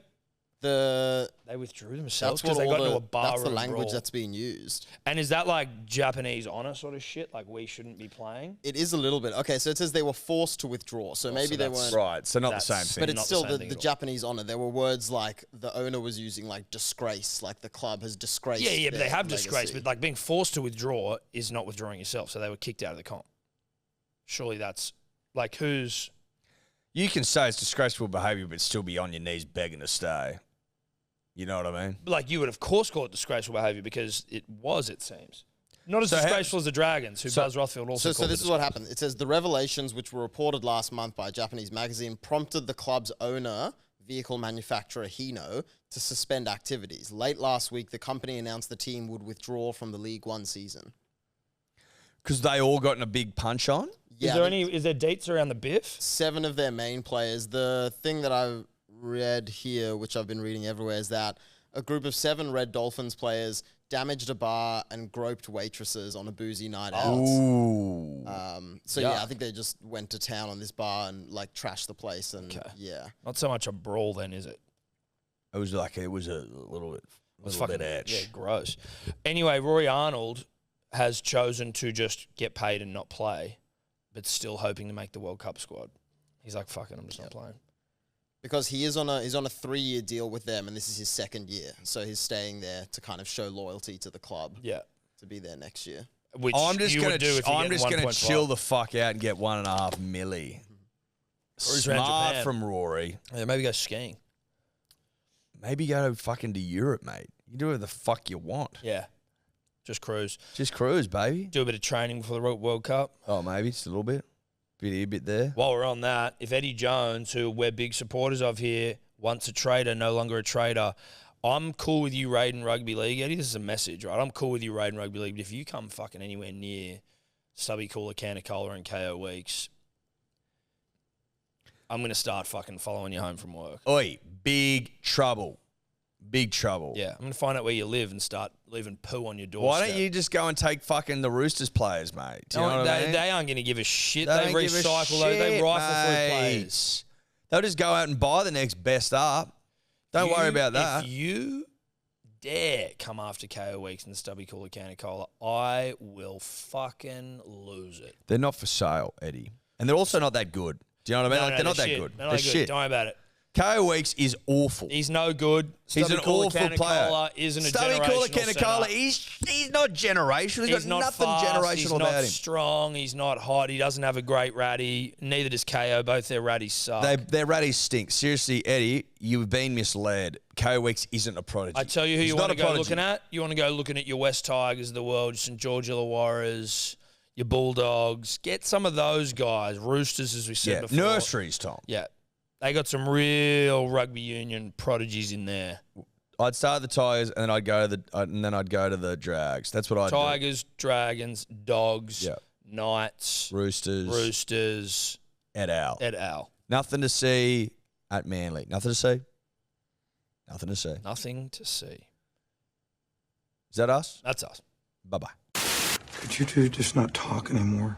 They withdrew themselves That's because what they got into a bar that's the room language brawl. that's being used. And is that like Japanese honor sort of shit? Like we shouldn't be playing? It is a little bit. Okay, so it says they were forced to withdraw. So maybe they weren't. Right, so not the same thing. But it's Not the still same the thing at all. Japanese honor. There were words like the owner was using like disgrace, like the club has disgraced. Yeah, but they their have disgrace. legacy. But like being forced to withdraw is not withdrawing yourself. So they were kicked out of the comp. Surely that's like who's... You can say it's disgraceful behaviour, but still be on your knees begging to stay. You know what I mean? Like you would of course call it disgraceful behaviour because it seems. Not as So disgraceful as the Dragons, who Buzz Rothfield also So called this is what happened. It says the revelations, which were reported last month by a Japanese magazine, prompted the club's owner, vehicle manufacturer Hino, to suspend activities. Late last week, the company announced the team would withdraw from the League One season. Because they all got in a big punch on? Yeah, Is there dates around the biff? 7 of their main players. The thing that I've read here, which I've been reading everywhere, is that a group of 7 Red Dolphins players damaged a bar and groped waitresses on a boozy night out. Ooh. Yeah, I think they just went to town on this bar and like trashed the place. And yeah, Not so much a brawl then, is it? It was a little bit etch. Yeah, gross. Anyway, Rory Arnold has chosen to just get paid and not play, but still hoping to make the World Cup squad. He's like, fuck it, I'm just not playing. because he's on a 3-year deal with them, and this is his 2nd year, so he's staying there to kind of show loyalty to the club. Yeah. To be there next year. Which I'm just you gonna would do if you're getting 1.5. chill the fuck out and get 1.5 milli. Rory's around Smart Japan. from Rory. Yeah, maybe go skiing. Maybe go fucking to Europe, mate. You do whatever the fuck you want. Yeah. Just cruise. Just cruise, baby. Do a bit of training before the World Cup. Oh, maybe just a little bit. Bit here, bit there. While we're on that, if Eddie Jones, who we're big supporters of here, once a trader, no longer a trader, I'm cool with you raiding rugby league. Eddie, this is a message, right? I'm cool with you raiding rugby league, but if you come fucking anywhere near Stubby Cooler, Canicola, and KO Weeks, I'm going to start fucking following you home from work. Oi, big trouble. Big trouble. Yeah, I'm going to find out where you live and start leaving poo on your doorstep. Why don't you just go and take fucking the Roosters players, mate? Do you know what I mean? They aren't going to give a shit. They They don't give a recycle those. They shit, rifle through mate. players. They'll just go out and buy the next best up. Don't worry about that. If you dare come after KO Weeks and Stubby Cooler Canicola, I will fucking lose it. They're not for sale, Eddie. And they're also not that good. Do you know what I mean? Like, they're not that shit. good. They're They're not good. shit. Don't worry about it. KO Weeks is awful. He's no good. He's Stubby an Cooler awful player. Canicola isn't a Stubby generational Cooler Canicola, centre. he's not generational. He's got not nothing fast, generational he's about not him. strong. He's not hot. He doesn't have a great ratty. Neither does KO. Both their ratties suck. Their ratties stink. Seriously, Eddie, you've been misled. KO Weeks isn't a prodigy. I tell you who He's you not want a to go prodigy. looking at. You want to go looking at your West Tigers of the world, your St. George Illawarras, your Bulldogs. Get some of those guys. Roosters, as we said Yeah, before. nurseries, Tom. Yeah. They got some real rugby union prodigies in there. I'd start the Tigers and then I'd go to the Drags. That's what I'd do. Tigers, Dragons, Dogs, Yeah. Knights, Roosters, et al. et al. Nothing to see at Manly. Nothing to see. Nothing to see. Nothing to see. Is that us? That's us. Bye-bye. Could you two just not talk anymore?